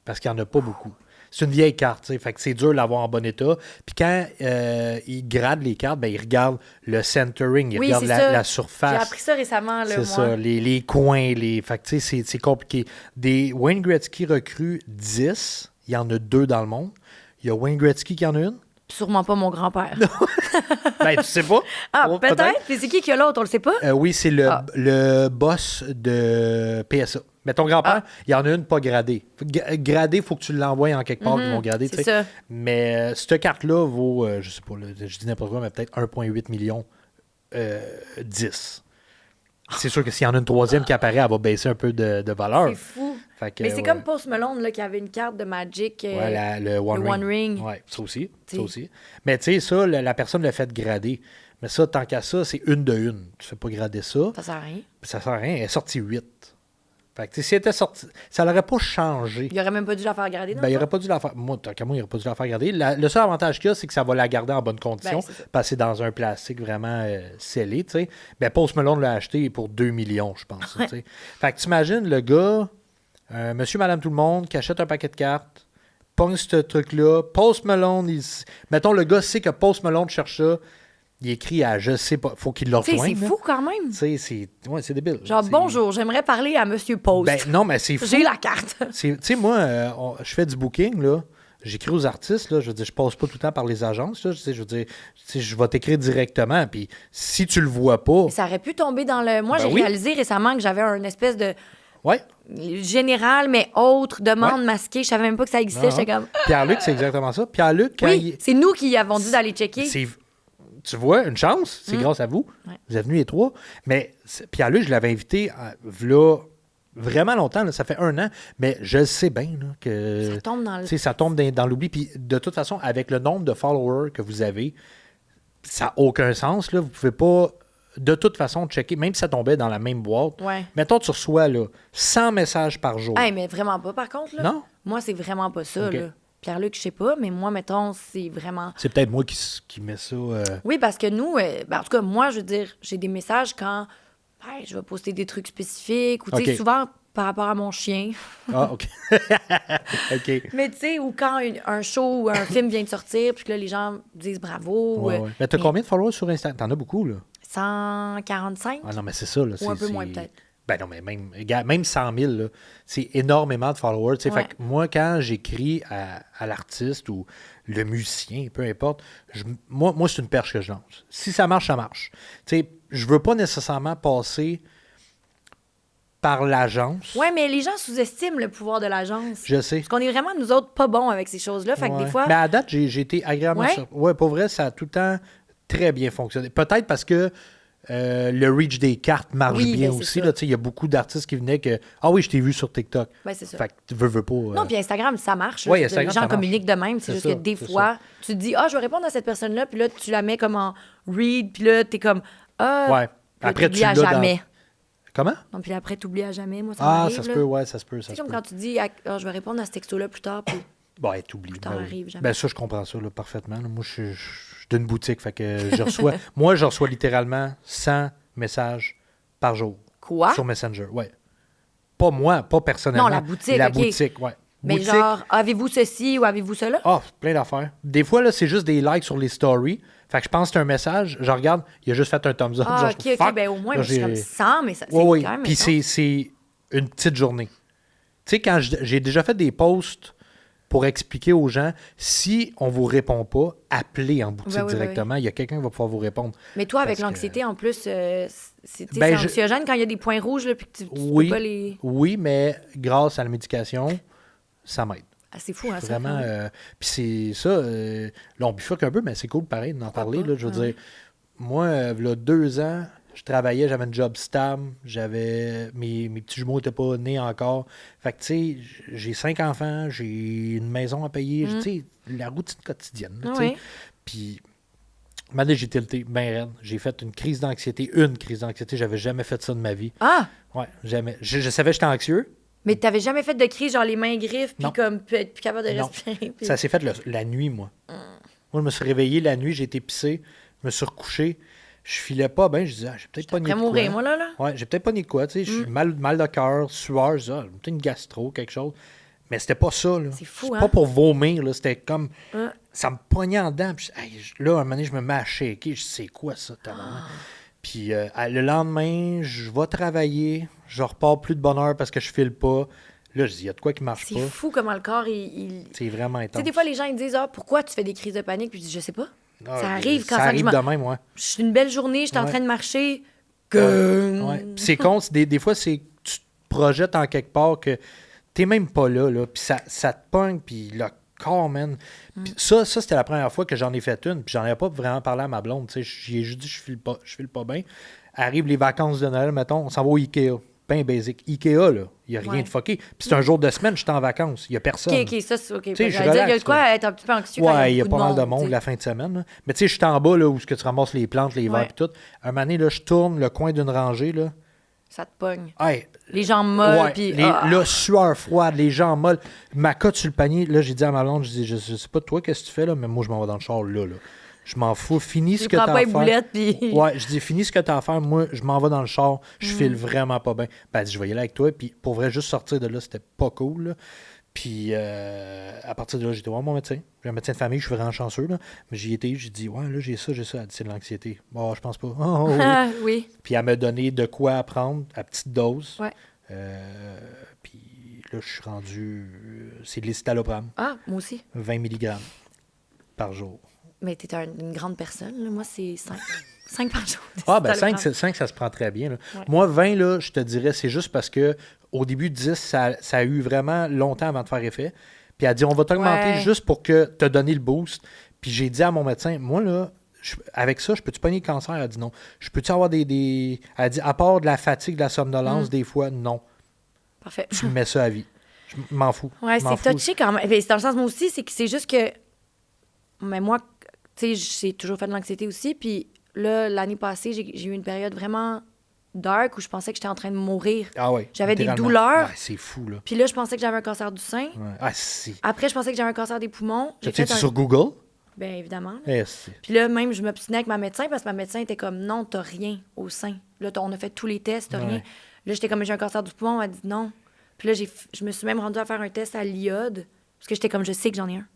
Parce qu'il n'y en a pas beaucoup. C'est une vieille carte, tu sais, fait que c'est dur de l'avoir en bon état. Puis quand ils gradent les cartes, ben ils regardent le centering, ils Oui, regardent c'est ça. la J'ai surface. appris ça récemment, là, C'est moi. ça, les coins, fait que tu sais, c'est compliqué. Des Wayne Gretzky recrues 10, il y en a 2 dans le monde. Il y a Wayne Gretzky qui en a une. Sûrement pas mon grand-père. Ben, tu sais pas. Ah, Oh, peut-être. Mais c'est qui a l'autre? On le sait pas? Oui, c'est le boss de PSA. Mais ton grand-père, il y en a une pas gradée. Gradée, il faut que tu l'envoies en quelque part, ils vont grader. c'est tu sais. ça. Mais cette carte-là vaut, je sais pas, là, je dis n'importe quoi, mais peut-être 1,8 million 10. C'est sûr que s'il y en a une troisième qui apparaît, elle va baisser un peu de valeur. C'est fou. Fait que, Mais c'est ouais. comme Post Malone là, qui avait une carte de Magic. Ouais, le One One Ring. Ouais, ça aussi. T'sais. Ça aussi. Mais tu sais, ça, la personne l'a fait grader. Mais ça, tant qu'à ça, c'est une de une. Tu fais pas grader ça. Ça sert à rien. Ça sert à rien. Elle est sortie 8. Fait que, tu sais, si elle était sortie, ça l'aurait pas changé. Il aurait même pas dû la faire grader. Ben, il aurait pas dû la faire. Moi, tant qu'à moi, il aurait pas dû la faire garder. Le seul avantage qu'il y a, c'est que ça va la garder en bonne condition. Ben, c'est ça. Parce que c'est dans un plastique vraiment scellé, tu sais. Ben, Post Malone l'a acheté pour 2 millions, je pense. Tu sais. Fait que t'imagines le gars, monsieur, madame, tout le monde, qui achète un paquet de cartes, pogne ce truc-là. Post Malone, mettons, le gars sait que Post Malone cherche ça. Il écrit à je sais pas, faut qu'il le Tu sais, rejoigne. c'est là. fou quand même. Tu sais, c'est débile. Genre, C'est- bonjour, j'aimerais parler à Monsieur Post. Ben, non, mais c'est fou. J'ai la carte. Tu sais, moi, je fais du booking, là. J'écris aux artistes, là. Je veux dire, je passe pas tout le temps par les agences, là. Je veux dire, je vais t'écrire directement. Puis si tu le vois pas, Ça aurait pu tomber dans le. Moi, Ben j'ai oui. réalisé récemment que j'avais un espèce de ouais. général, mais autre demande Ouais. masquée. Je savais même pas que ça existait. Non. J'étais comme. Pierre-Luc, c'est exactement ça. Pierre-Luc, quand Oui, c'est nous qui avons dû d'aller checker. tu vois, une chance, c'est grâce à vous. Ouais. Vous êtes venus les trois. Mais Pierre-Luc, je l'avais invité v'là vraiment longtemps, là, ça fait 1 an, mais je le sais bien là, que Ça tombe dans le. tu sais, ça tombe dans l'oubli. Puis de toute façon, avec le nombre de followers que vous avez, ça n'a aucun sens. Là. Vous ne pouvez pas, de toute façon, checker, même si ça tombait dans la même boîte. Ouais. Mettons, tu reçois là, 100 messages par jour. Hey, mais vraiment pas, par contre. Là. Non? Moi, c'est vraiment pas ça. Ok. Là. Pierre-Luc, je sais pas, mais moi, mettons, c'est vraiment. C'est peut-être moi qui mets ça. Oui, parce que nous, ben, en tout cas, moi, je veux dire, j'ai des messages quand je vais poster des trucs spécifiques ou, tu sais, Ok. souvent, par rapport à mon chien. Ah, OK. OK. Mais tu sais, ou quand un show ou un film vient de sortir, puis que là, les gens disent bravo. Ouais. Mais t'as combien de followers sur Instagram? T'en as beaucoup, là. 145? Ah non, mais c'est ça, là. Ou un peu moins, peut-être. Ben non, mais même 100 000, là, c'est énormément de followers. Ouais. Fait que moi, quand j'écris à l'artiste ou le musicien, peu importe, moi c'est une perche que je lance. Si ça marche, ça marche. Tu sais, je veux pas nécessairement passer par l'agence. Ouais, mais les gens sous-estiment le pouvoir de l'agence. Je sais. Parce qu'on est vraiment, nous autres, pas bons avec ces choses-là. Fait que des fois. Mais à date, j'ai été agréablement Ouais? surpris. Ouais, pour vrai, ça a tout le temps très bien fonctionné. Peut-être parce que le reach des cartes marche Oui, bien ben, c'est aussi. ça. Là, il y a beaucoup d'artistes qui venaient que « Ah oui, je t'ai vu sur TikTok. » Ben, c'est ça. Fait que tu veux pas... Non, puis Instagram, ça marche. Ouais, là. Je veux dire, Instagram, les ça gens marche. communiquent de même. C'est C'est juste ça, que des c'est fois, tu te dis, ah, je vais répondre à cette personne-là, puis là, tu la mets comme en read, puis là, t'es comme, ah, Ouais. puis là, Après, t'oublies tu à l'as dans- jamais. Comment? Non, puis après, t'oublies à jamais. Moi, ça Ah, m'arrive. ça se là. peut, ouais, ça se peut. C'est comme quand tu dis, ah, je vais répondre à ce texto-là plus tard, puis Bon, ouais, t'oublies. tard Ben oui. arrive jamais. Ben ça, je comprends ça là, parfaitement. Là. Moi, je suis d'une boutique, fait que je reçois... Moi, je reçois littéralement 100 messages par jour. Quoi? Sur Messenger, ouais. Pas moi, pas personnellement. Non, la boutique, La OK. boutique, ouais. Mais Boutique, genre, avez-vous ceci ou avez-vous cela? ah, plein d'affaires. Des fois, là, c'est juste des likes sur les stories. Fait que je pense que c'est un message, je regarde, il a juste fait un thumbs up. Ah, genre, OK, fuck. ben au moins, Là, mais je suis comme 100, mais ça, c'est Ouais, oui. quand même... Puis mettons. c'est une petite journée. Tu sais, quand j'ai déjà fait des posts pour expliquer aux gens, si on vous répond pas, appelez en boutique Ouais, ouais, directement. Il y a quelqu'un qui va pouvoir vous répondre. Mais toi, avec Parce que- l'anxiété, en plus, c'est Ben, anxiogène quand il y a des points rouges, là, puis que tu Oui, peux pas les... oui, mais grâce à la médication, ça m'aide. Ah, c'est fou, hein, ça. Vraiment. quand même. Puis c'est ça. Là, on bifurque un peu, mais c'est cool pareil d'en parler. pas? Là, je veux dire, moi, là, 2 ans, je travaillais, j'avais un job stable, mes petits jumeaux n'étaient pas nés encore. Fait que, tu sais, j'ai 5 enfants, j'ai une maison à payer, tu sais, la routine quotidienne. là, tu sais. Ouais. Puis, maintenant, j'ai tilté bien raide. J'ai fait une crise d'anxiété. J'avais jamais fait ça de ma vie. Ah! Ouais, jamais. Je savais que j'étais anxieux. Mais t'avais jamais fait de crise, genre les mains griffes, puis Non. comme être plus capable de Non. respirer. puis- Ça s'est fait la nuit, moi. Moi, je me suis réveillé la nuit, j'ai été pissé, je me suis recouché. Je filais pas bien, je disais, j'ai peut-être pas ni de Après quoi. mourir, moi, là. Ouais, j'ai peut-être pas ni de quoi, tu sais, je suis mal de cœur, sueur, je disais, peut-être une gastro, quelque chose. Mais c'était pas ça, là. C'est fou, C'est hein? pas pour vomir, là, c'était comme... Hein? Ça me poignait en dedans, puis là, un moment donné, je me mets à shaker, je sais quoi, ça, tabarnak? Puis le lendemain, je vais travailler, je repars plus de bonne heure parce que je file pas. Là, je dis, il y a de quoi qui marche C'est pas. fou comment le corps, il... Tu C'est vraiment sais, intense. des fois, les gens, ils disent, ah, pourquoi tu fais des crises de panique? Puis je dis, je sais pas. Ah, ça arrive quand ça ça arrive de même, ouais. Je suis une belle journée, je suis en Ouais. train de marcher. Que... Ouais. Puis c'est con, des fois, c'est tu te projettes en quelque part que t'es même pas là, puis ça te pogne, puis le corps, man. Puis ça, c'était la première fois que j'en ai fait une, puis j'en avais pas vraiment parlé à ma blonde, tu sais. J'ai juste dit, je file pas bien. Arrivent les vacances de Noël, mettons, on s'en va au Ikea. Bien basic. Ikea, là, il n'y a rien Ouais. de fucké. Puis c'est un jour de semaine, je suis en vacances, il n'y a personne. OK, ça, c'est OK. Tu sais, je J'allais dire, il y a relaxe, de quoi être un petit peu anxieux quand Ouais, il y a beaucoup pas mal de monde tu sais. la fin de semaine. Là. Mais tu sais, je suis en bas, là, où ce que tu ramasses les plantes, les verres Ouais. et tout. Un moment donné, là, je tourne le coin d'une rangée, là. Ça te pogne. Hey, Les jambes molles, ouais, puis... là, sueur froide, les jambes molles. Ma cote sur le panier, là, j'ai dit à ma blonde, je dis, je sais pas toi, qu'est-ce que tu fais, là, mais moi, je m'en vais dans le char, là. Je m'en fous, finis ce Tu que prends t'as pas à les faire. boulettes, puis... Ouais, je dis, finis ce que t'as à faire, moi, je m'en vais dans le char, je file vraiment pas bien. Ben, elle dit, je vais y aller avec toi, puis pour vrai, juste sortir de là, c'était pas cool, là. Puis, à partir de là, j'ai été voir mon médecin. J'ai un médecin de famille, je suis vraiment chanceux, là. Mais j'y étais, j'ai dit, ouais, là, j'ai ça. Elle dit, c'est de l'anxiété. Bon, je pense pas. Oh, oui. Ah, oui. Puis, elle m'a donné de quoi à prendre à petite dose. Ouais. Puis, là, je suis rendu. C'est de l'escitalopram, Ah, moi aussi. 20 mg par jour. Mais t'es une grande personne, là. Moi, c'est 5. 5 par jour. Ah, ben C'est 5, ça se prend très bien. Là. Ouais. Moi, 20, là, je te dirais, c'est juste parce que au début, 10, ça a eu vraiment longtemps avant de faire effet. Puis elle a dit, on va t'augmenter Ouais. juste pour que te donner le boost. Puis j'ai dit à mon médecin, moi, là, avec ça, je peux-tu pogner le cancer? Elle a dit non. Je peux-tu avoir des... Elle a dit, à part de la fatigue, de la somnolence, des fois, non. Parfait. Tu me mets ça à vie. Je m'en fous. Ouais, Je m'en c'est fous. touché quand même. C'est dans le sens, moi aussi, c'est que c'est juste que. Mais moi, tu sais, j'ai toujours fait de l'anxiété aussi. Puis là, l'année passée, j'ai eu une période vraiment dark où je pensais que j'étais en train de mourir. Ah ouais, J'avais des littéralement. douleurs. Ouais, c'est fou, là. Puis là, je pensais que j'avais un cancer du sein. Ouais. Ah, si. Après, je pensais que j'avais un cancer des poumons. J'ai Tu fait un... sur Google? Bien évidemment. là. Eh, si. Puis là, même, je m'obstinais avec ma médecin parce que ma médecin était comme non, t'as rien au sein. Là, on a fait tous les tests, t'as Ouais. rien. Là, j'étais comme j'ai un cancer du poumon. Elle a dit non. Puis là, je me suis même rendue à faire un test à l'iode, parce que j'étais comme, je sais que j'en ai un.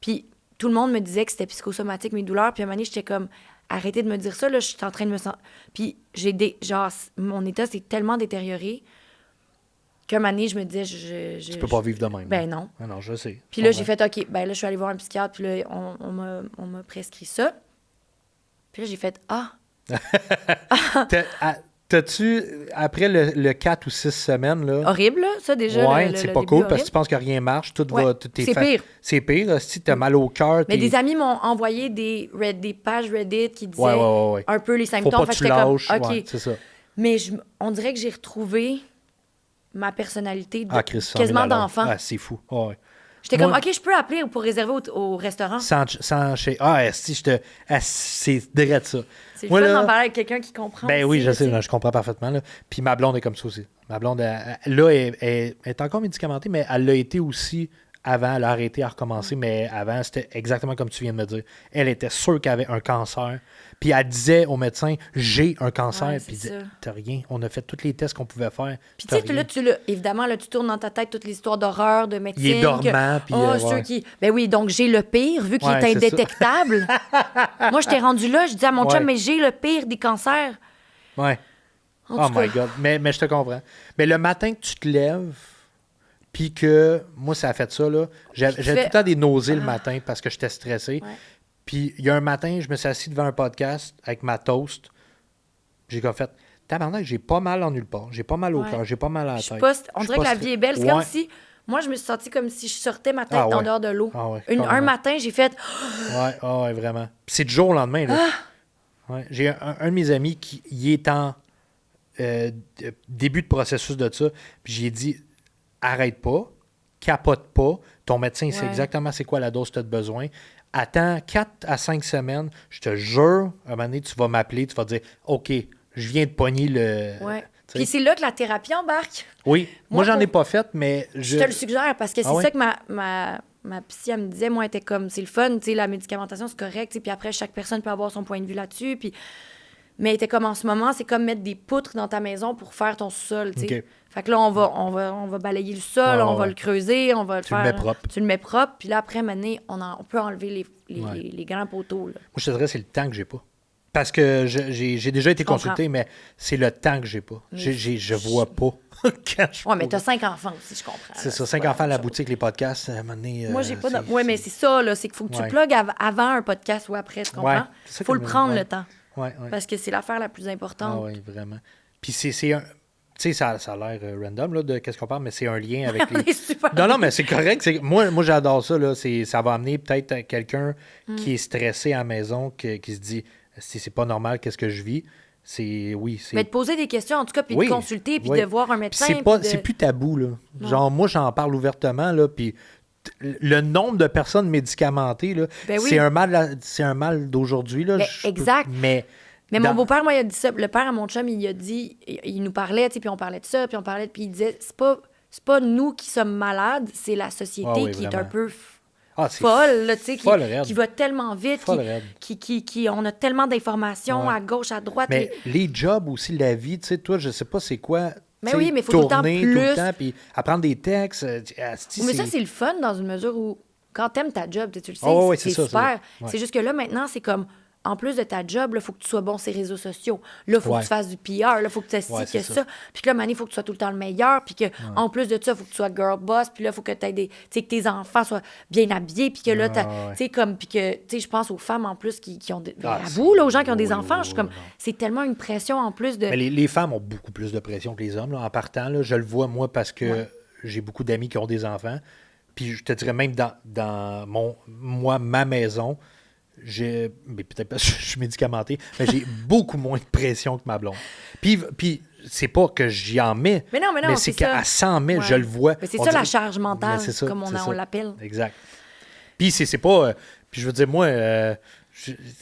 Puis tout le monde me disait que c'était psychosomatique, mes douleurs. Puis à un moment donné, j'étais comme, arrêtez de me dire ça, là, je suis en train de me sentir... Puis genre, mon état s'est tellement détérioré qu'à un moment donné, je me disais, tu peux pas vivre de même. Ben non. Ah non, je sais. Puis là, j'ai fait, OK, ben là, je suis allée voir un psychiatre, puis là, on m'a prescrit ça. Puis là, j'ai fait, T'as-tu, après le 4 ou 6 semaines, là... Horrible, là, ça, déjà. Ouais, c'est pas cool, parce que tu penses que rien marche, tout va... C'est pire. C'est pire, si t'as mal au cœur... Mais des amis m'ont envoyé des pages Reddit qui disaient ouais. un peu les symptômes. Faut pas que tu lâches, OK. ouais, c'est ça. Mais on dirait que j'ai retrouvé ma personnalité Christ, quasiment d'enfant. Ah, c'est fou. Ouais. J'étais comme, OK, je peux appeler pour réserver au restaurant. Sans chez... si je te... c'est direct ça. C'est le fun d'en parler avec quelqu'un qui comprend. Ben aussi, oui, je sais, là, je comprends parfaitement. Là. Puis ma blonde est comme ça aussi. Ma blonde, là, elle est encore médicamentée, mais elle l'a été aussi avant. Elle a arrêté à recommencer, mais avant, c'était exactement comme tu viens de me dire. Elle était sûre qu'elle avait un cancer. Puis elle disait au médecin, j'ai un cancer. Ouais, puis il disait, t'as rien. On a fait tous les tests qu'on pouvait faire. Puis tu sais, évidemment, là, tu tournes dans ta tête toutes les histoires d'horreur, de médecine. Il est dormant. Puis, ceux qui... Ben oui, donc j'ai le pire, vu qu'il est indétectable. Moi, je t'ai rendu là, je dis à mon chum, mais j'ai le pire des cancers. Ouais. Oh my God. Mais je te comprends. Mais le matin que tu te lèves, puis que moi, ça a fait ça, là. J'avais tout le temps des nausées le matin parce que j'étais stressé. Ouais. Puis il y a un matin, je me suis assis devant un podcast avec ma toast. J'ai comme fait, tabarnak, j'ai pas mal en nulle part. J'ai pas mal au cœur, j'ai pas mal à la tête. On dirait que la vie est belle. C'est comme si... Moi, je me suis sentie comme si je sortais ma tête en dehors de l'eau. Un matin, j'ai fait... Ouais, vraiment. Puis c'est du jour au lendemain, là. Ouais. J'ai un de mes amis qui y est en début de processus de ça. Puis j'ai dit, arrête pas, capote pas. Ton médecin sait exactement c'est quoi la dose que tu as besoin. Attends 4 à 5 semaines. Je te jure, à un moment donné, tu vas m'appeler, tu vas dire, OK, je viens de pogner le... Ouais. Puis c'est là que la thérapie embarque. Oui. Moi j'en ai pas fait, mais... Je te le suggère, parce que c'est ça que ma psy, elle me disait. Moi, elle était comme, c'est le fun, tu sais, la médicamentation, c'est correct. Puis après, chaque personne peut avoir son point de vue là-dessus. Puis... Mais elle était comme, en ce moment, c'est comme mettre des poutres dans ta maison pour faire ton sous-sol, tu sais. Okay. Fait que là, on va balayer le sol, on va le creuser, on va le faire... Tu le mets propre. Tu le mets propre. Puis là, après, maintenant, on peut enlever les grands poteaux, là. Moi, je te dirais, c'est le temps que j'ai pas. Parce que j'ai déjà été consulté, mais c'est le temps que j'ai pas. Je vois pas. Mais t'as 5 enfants aussi, je comprends. C'est ça, 5 enfants à la boutique, les podcasts, à un moment donné... Moi, j'ai pas... Oui, mais c'est ça, là. C'est qu'il faut que tu plugues avant un podcast ou après, tu comprends? Il faut le prendre, le temps. Parce que c'est l'affaire la plus importante. Ah oui, vraiment. Puis c'est un... Tu sais, ça a l'air random, là, de qu'est-ce qu'on parle, mais c'est un lien avec les... Non, mais c'est correct. Moi, j'adore ça, là. Ça va amener peut-être quelqu'un qui est stressé à la maison, qui se dit, c'est pas normal, qu'est-ce que je vis? Mais de poser des questions, en tout cas, puis de consulter, puis de voir un médecin. C'est plus tabou, là. Non. Genre, moi, j'en parle ouvertement, là, puis le nombre de personnes médicamentées, là, c'est un mal d'aujourd'hui, là. Exact. Mais mon beau-père, moi, il a dit ça. Le père à mon chum, il a dit, il nous parlait, tu sais, puis on parlait de ça, puis il disait, c'est pas nous qui sommes malades, c'est la société qui est un peu folle, là, tu sais, qui va tellement vite, on a tellement d'informations à gauche, à droite. Mais les jobs aussi, la vie, tu sais, toi, je sais pas c'est quoi. Mais oui, mais il faut tout le temps plus. Tout le temps, puis apprendre des textes. Mais ça, c'est le fun dans une mesure où, quand t'aimes ta job, tu le sais, c'est super. C'est juste que là, maintenant, c'est comme... En plus de ta job, il faut que tu sois bon sur les réseaux sociaux. Là, il faut que tu fasses du PR. Là, il faut que tu fasses ci, que ça. Puis que là, Mané, il faut que tu sois tout le temps le meilleur. Puis que en plus de ça, il faut que tu sois girl boss. Puis là, il faut que tu aies que tes enfants soient bien habillés. Puis que là, tu sais, comme... Puis que, tu sais, je pense aux femmes, en plus, qui ont... à vous, là, aux gens qui ont des enfants, je suis comme... C'est tellement une pression, en plus de... Mais les femmes ont beaucoup plus de pression que les hommes, là, en partant. Là, je le vois, moi, parce que j'ai beaucoup d'amis qui ont des enfants. Puis je te dirais même dans ma maison... mais peut-être parce que je suis médicamenté, mais j'ai beaucoup moins de pression que ma blonde. Puis c'est pas que j'y en mets, mais c'est qu'elle s'en met, je le vois. Mais c'est ça, la charge mentale, comme on l'appelle. Exact. Puis c'est pas... puis je veux dire, moi,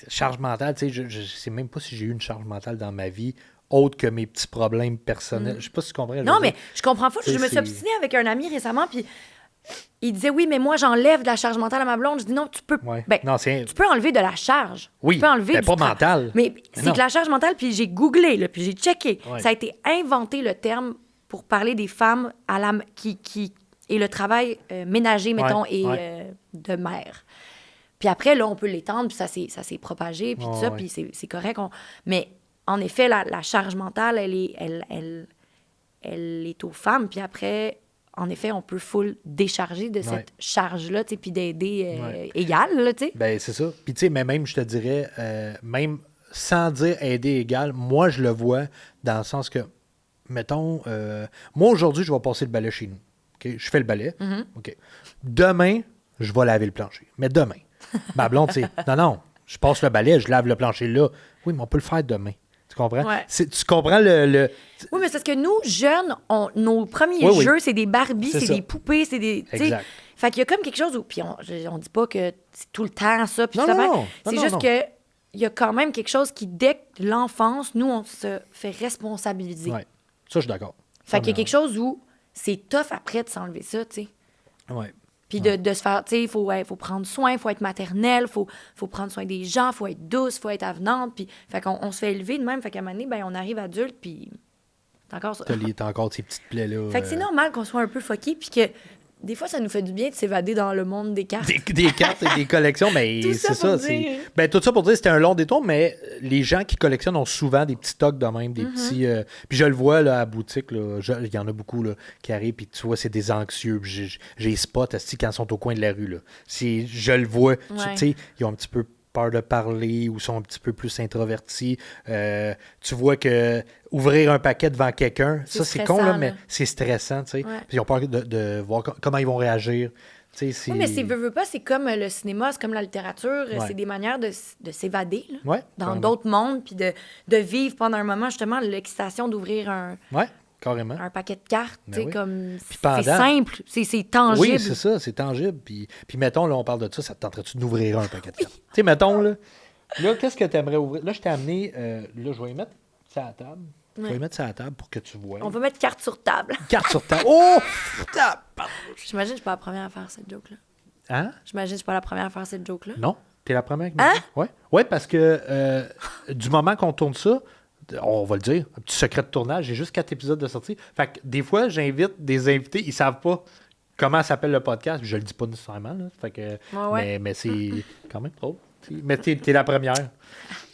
charge mentale, tu sais, je sais même pas si j'ai eu une charge mentale dans ma vie autre que mes petits problèmes personnels. Je sais pas si tu comprends. Non, mais je comprends pas. Je me suis obstinée avec un ami récemment, puis... Il disait, oui, mais moi, j'enlève de la charge mentale à ma blonde. Je dis, non, tu peux tu peux enlever de la charge. Oui, tu peux enlever pas mentale. Mais c'est que la charge mentale, puis j'ai googlé, là, puis j'ai checké. Ça a été inventé, le terme, pour parler des femmes et le travail ménager, mettons, de mère. Puis après, là, on peut l'étendre, puis ça s'est propagé, puis tout ça, puis c'est correct. Mais en effet, la charge mentale, elle est aux femmes, puis après, en effet, on peut full décharger de cette charge-là, tu sais, puis d'aider égal, là, tu sais. Ben, c'est ça. Puis, tu sais, mais même, je te dirais, même sans dire aider égal, moi, je le vois dans le sens que, mettons, moi, aujourd'hui, je vais passer le balai chez nous. Okay? Je fais le balai. OK. Demain, je vais laver le plancher. Mais demain. Ma blonde, tu sais, non, je passe le balai, je lave le plancher là. Oui, mais on peut le faire demain. Tu comprends? Ouais. Tu comprends le... Oui, mais c'est parce que nous, jeunes, nos premiers jeux, c'est des Barbies, c'est des poupées, c'est des... Exact. Fait qu'il y a comme quelque chose où... Puis on dit pas que c'est tout le temps ça, puis ça. C'est juste que il y a quand même quelque chose qui, dès l'enfance, nous, on se fait responsabiliser. Oui, ça, je suis d'accord. Fait qu'il y a quelque chose où c'est tough après de s'enlever ça, tu sais. Oui. Puis de se faire, tu sais, il faut prendre soin, il faut être maternelle, il faut prendre soin des gens, il faut être douce, il faut être avenante. Puis, fait qu'on se fait élever de même. Fait qu'à un moment donné, ben, on arrive adulte, puis c'est encore ça. T'as encore ces petites plaies-là. Fait que c'est normal qu'on soit un peu fucké, puis que des fois, ça nous fait du bien de s'évader dans le monde des cartes. Des cartes et des collections, mais Tout c'est ça ça. pour dire. Ben, tout ça pour dire que c'était un long détour, mais les gens qui collectionnent ont souvent des petits tocs de même, des petits... puis je le vois là, à la boutique, il y en a beaucoup là, qui arrivent, puis tu vois, c'est des anxieux. Puis j'ai spots quand ils sont au coin de la rue. Là. Je le vois. Tu sais, ils ont un petit peu peur de parler ou sont un petit peu plus introvertis. Tu vois que ouvrir un paquet devant quelqu'un, ça c'est con, là, mais c'est stressant. Tu sais. Puis ils ont peur de voir comment ils vont réagir. Oui, mais veux pas, c'est comme le cinéma, c'est comme la littérature, c'est des manières de s'évader là, dans d'autres mondes, puis de vivre pendant un moment, justement, l'excitation d'ouvrir un paquet de cartes, comme c'est simple, c'est tangible. Oui, c'est ça, c'est tangible. Puis mettons, là, on parle de ça, ça te tenterait-tu d'ouvrir un paquet de cartes? Tu sais, mettons, là, qu'est-ce que tu aimerais ouvrir? Là, je t'ai amené, là, je vais y mettre ça à la table. Je vais y mettre ça à la table pour que tu vois. On va mettre carte sur table. Carte sur table. Oh! J'imagine que je suis pas la première à faire cette joke-là. Hein? J'imagine que je suis pas la première à faire cette joke-là. Non, t'es la première. Hein? Oui, ouais, parce que du moment qu'on tourne ça, on va le dire, un petit secret de tournage, j'ai juste 4 épisodes de sortie. Fait que des fois, j'invite des invités, ils savent pas comment s'appelle le podcast, puis je le dis pas nécessairement. Là. Fait que, mais c'est quand même drôle. Mais t'es la première.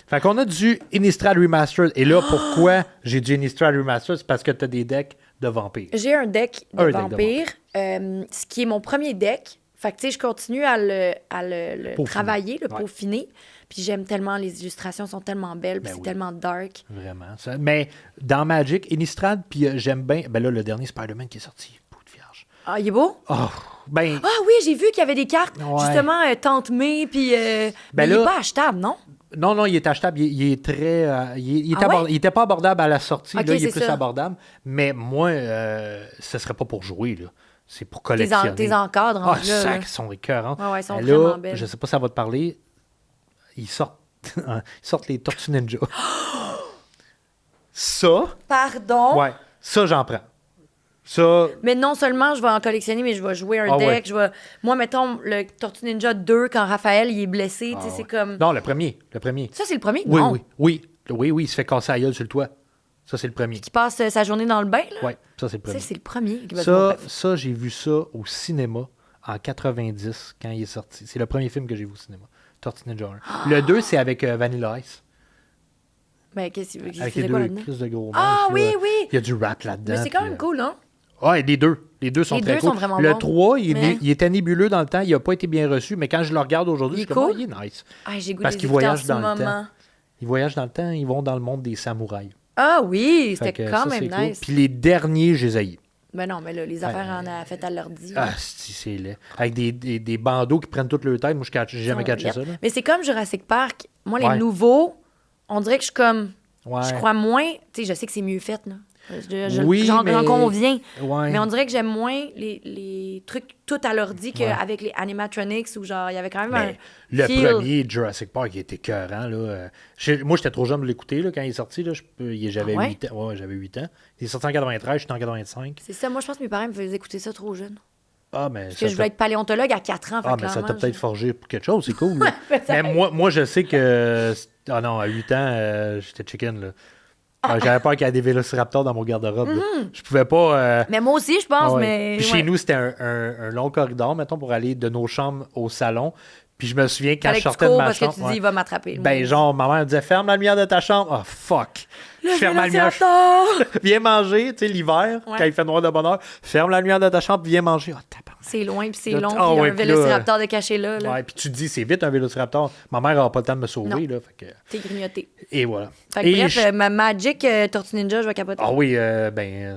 Fait qu'on a du Innistrad Remastered. Et là, pourquoi j'ai du Innistrad Remastered? C'est parce que t'as des decks de vampires. J'ai un deck de vampires, ce qui est mon premier deck. Fait que, tu sais, je continue à le travailler, le peaufiner. Puis j'aime tellement, les illustrations sont tellement belles, puis c'est tellement dark. Vraiment. Ça. Mais dans Magic, Innistrad, puis j'aime bien... Ben là, le dernier Spider-Man qui est sorti, peau de vierge. Ah, il est beau? Oh, ben... Ah oui, j'ai vu qu'il y avait des cartes, justement, Tante May, puis... mais il n'est pas achetable, non? Non, il est achetable. Il est très... il était pas abordable à la sortie. Okay, là, il est plus abordable. Mais moi, ce serait pas pour jouer, là. C'est pour collectionner. Tes encadres, en fait. Ah, ils sont écœurants. Ouais, ils sont vraiment belles. Je sais pas si ça va te parler. Ils sortent les Tortues Ninja. Ça... Pardon? Ouais, ça, j'en prends. Ça... Mais non seulement je vais en collectionner, mais je vais jouer un deck. Ouais. Moi, mettons, le Tortue Ninja 2, quand Raphaël il est blessé, c'est comme... Non, le premier. Ça, c'est le premier? Oui, non. Oui, il se fait casser la gueule sur le toit. Ça, c'est le premier. Puis qui passe sa journée dans le bain, là? Oui, ça, c'est le premier. Ça, c'est le premier. Ça, j'ai vu ça au cinéma en 90, quand il est sorti. C'est le premier film que j'ai vu au cinéma. Tortue Ninja 1. Le 2, c'est avec Vanilla Ice. Mais qu'est-ce que avec les deux crises de gros Ah oui. Il y a du rap là-dedans. Mais c'est quand même cool, non? Ouais, les deux. Les deux sont très cool. Vraiment le bons. 3, il était nébuleux dans le temps. Il n'a pas été bien reçu. Mais quand je le regarde aujourd'hui, je suis comme, il est nice. Ah, j'ai goûté parce qu'ils voyagent dans le temps. Ils voyagent dans le temps. Ils vont dans le monde des samouraïs. Ah oui, c'était quand même nice. Cool. Puis les derniers, je les haïs. Ben non, mais là, les affaires en a fait à l'ordi. Ah, c'est laid. Avec des bandeaux qui prennent toute leur tête. Moi, j'ai jamais catché ça. Là. Mais c'est comme Jurassic Park. Moi, les nouveaux, on dirait que je suis comme... Je crois moins... Tu sais, je sais que c'est mieux fait, là. J'en conviens. Ouais. Mais on dirait que j'aime moins les trucs tout à l'ordi qu'avec les animatronics où genre il y avait quand même un le feel. premier Jurassic Park il était écœurant là. Moi j'étais trop jeune de l'écouter là, quand il est sorti là, j'avais 8 ans. Ouais, j'avais 8 ans. Il est sorti en 93, j'étais en 85. C'est ça, moi je pense que mes parents me faisaient écouter ça trop jeune. Ah, mais parce que je voulais être paléontologue à 4 ans. Mais ça t'a peut-être forgé pour quelque chose, c'est cool. Mais moi je sais que à 8 ans, j'étais chicken là. J'avais peur qu'il y ait des vélociraptors dans mon garde-robe. Je pouvais pas... Mais moi aussi, je pense, ouais. mais... Puis chez nous, c'était un long corridor, mettons, pour aller de nos chambres au salon. Puis je me souviens, quand je sortais de ma parce chambre... que tu dis, il va m'attraper. Ben, genre, ma mère me disait, ferme la lumière de ta chambre. Oh, fuck. Je ferme la lumière. Viens manger, tu sais, l'hiver, quand il fait noir de bonne heure. Ferme la lumière de ta chambre, viens manger. Oh, tabarnak. C'est loin, puis c'est Là, long, ah puis ouais, un puis vélociraptor de caché là. Ouais, puis tu te dis, c'est vite un vélociraptor. Ma mère n'aura pas le temps de me sauver, là. Fait que... T'es grignoté. Et voilà. Fait que bref, ma Magic Tortue Ninja, je vais capoter. Ah oui,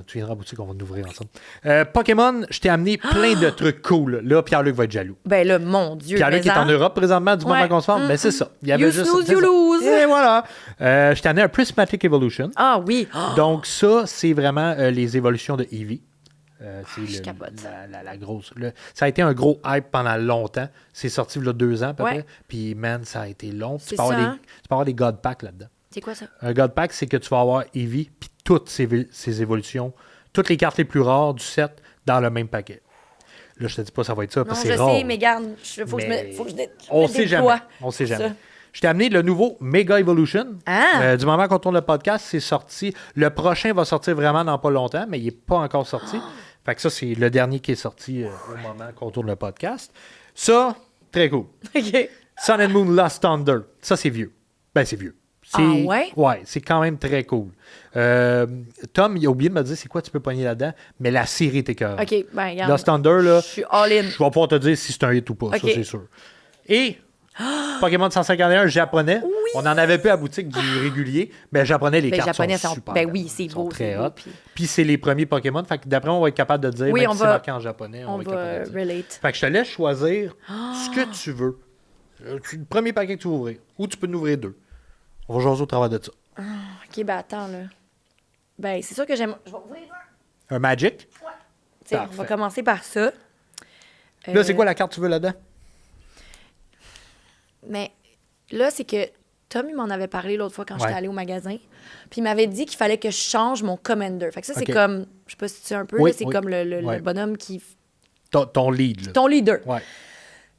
tu viendras à la boutique, on va nous ouvrir ensemble. Pokémon, je t'ai amené plein de trucs cool. Là, Pierre-Luc va être jaloux. Ben là, mon Dieu. Pierre-Luc est en Europe présentement, du moment qu'on se forme. Mais c'est ça. Il y avait you snooze, you lose. Et voilà. Je t'ai amené un Prismatic Evolution. Ah oui. Donc ça, c'est vraiment les évolutions de Eevee. C'est la grosse. Ça a été un gros hype pendant longtemps. C'est sorti il y a 2 ans à peu près. Puis, man, ça a été long. Tu peux avoir des God Packs là-dedans. C'est quoi ça? Un God Pack, c'est que tu vas avoir Eevee puis toutes ses évolutions, toutes les cartes les plus rares du set dans le même paquet. Là, je te dis pas ça va être ça, parce que c'est rare. Non, je sais, mais garde, faut que je on sait jamais. On sait jamais. Je t'ai amené le nouveau Mega Evolution. Du moment qu'on tourne le podcast, c'est sorti. Le prochain va sortir vraiment dans pas longtemps, mais il n'est pas encore sorti. Fait que ça, c'est le dernier qui est sorti au moment qu'on tourne le podcast. Ça, très cool. OK. Sun and Moon Lost Thunder. Ça, c'est vieux. Ben, c'est vieux. Ouais? Ouais, c'est quand même très cool. Tom, il a oublié de me dire c'est quoi tu peux pogner là-dedans, mais la série est écœurante. OK, ben, regarde. Lost Thunder, là, je suis all-in. Je vais pouvoir te dire si c'est un hit ou pas, ça, c'est sûr. Et Pokémon 151 japonais. Oui. On en avait peu à boutique du régulier, mais japonais, les cartes sont super. Ben oui, c'est beau. Très hot. Puis c'est les premiers Pokémon. Fait que d'après, on va être capable de dire, même si c'est marqué en japonais, on va être capable de dire. Relate. Fait que je te laisse choisir ce que tu veux. Le premier paquet que tu veux ouvrir. Ou tu peux en ouvrir 2. On va jaser au travers de ça. OK, ben attends, là. Ben, c'est sûr que j'aime... Je vais ouvrir un Magic? Ouais. On va commencer par ça. Là, c'est quoi la carte que tu veux là-dedans? Mais là, c'est que Tom, il m'en avait parlé l'autre fois quand j'étais allée au magasin. Puis il m'avait dit qu'il fallait que je change mon Commander. Fait que ça, c'est comme... Je sais pas si tu sais un peu, là, c'est comme le bonhomme qui... Ton lead. Là. Ton leader. Ouais.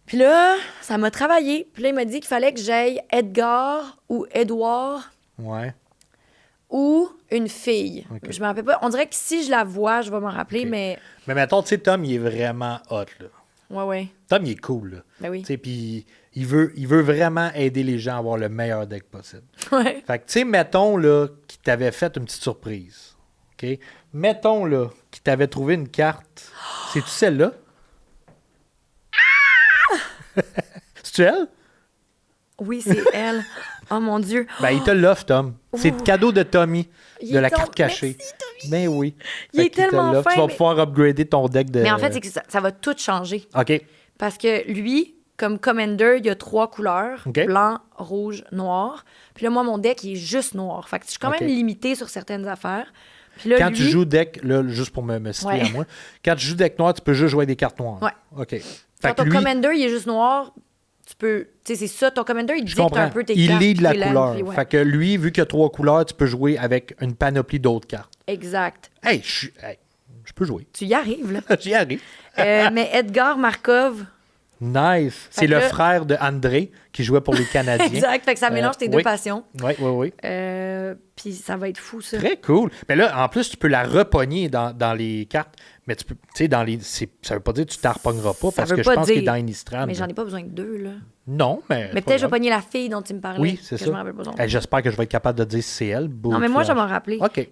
Puis là, ça m'a travaillé. Puis là, il m'a dit qu'il fallait que j'aille Edgar ou Edouard. Ouais. Ou une fille. Okay. Je me rappelle pas. On dirait que si je la vois, je vais m'en rappeler, mais... Mais mettons, tu sais, Tom, il est vraiment hot, là. Ouais. Tom, il est cool, là. Ben oui. Tu sais, puis il veut vraiment aider les gens à avoir le meilleur deck possible. Ouais. Fait que, tu sais, mettons, là, qu'il t'avait fait une petite surprise. OK? Mettons, là, qu'il t'avait trouvé une carte. C'est-tu celle-là? C'est-tu elle? Oui, c'est elle. Oh mon Dieu. Ben, il te l'offre, Tom. C'est le cadeau de Tommy, de la carte cachée. Merci, Tommy. Ben oui. Il est tellement fin. Tu vas pouvoir upgrader ton deck de... Mais en fait, c'est que ça va tout changer. OK. Parce que lui, comme Commander, il y a 3 couleurs. Okay. Blanc, rouge, noir. Puis là, moi, mon deck, il est juste noir. Fait que je suis quand même limitée sur certaines affaires. Puis là, quand tu joues deck, là, juste pour me situer à moi, quand tu joues deck noir, tu peux juste jouer des cartes noires. Ouais. OK. Quand ton Commander, il est juste noir... Tu peux, tu sais, c'est ça, ton Commander, il dicte un peu tes cartes. Il lit de la couleur. Ouais. Fait que lui, vu qu'il y a 3 couleurs, tu peux jouer avec une panoplie d'autres cartes. Exact. Hey, je peux jouer. Tu y arrives, là. J'y arrive. Mais Edgar Markov. Nice. C'est le frère de André qui jouait pour les Canadiens. Exact. Fait que ça mélange tes deux passions. Oui. Puis ça va être fou, ça. Très cool. Mais là, en plus, tu peux la repogner dans les cartes. Mais tu peux, tu sais, ça veut pas dire que tu t'en repogneras pas parce que je pense qu'il est dans Innistrad. Mais j'en ai pas besoin de 2, là. Non, mais. Mais peut-être je vais pogner la fille dont tu me parlais. Oui, c'est ça. J'espère que je vais être capable de dire si c'est elle. Non, mais moi, je vais m'en rappeler. OK.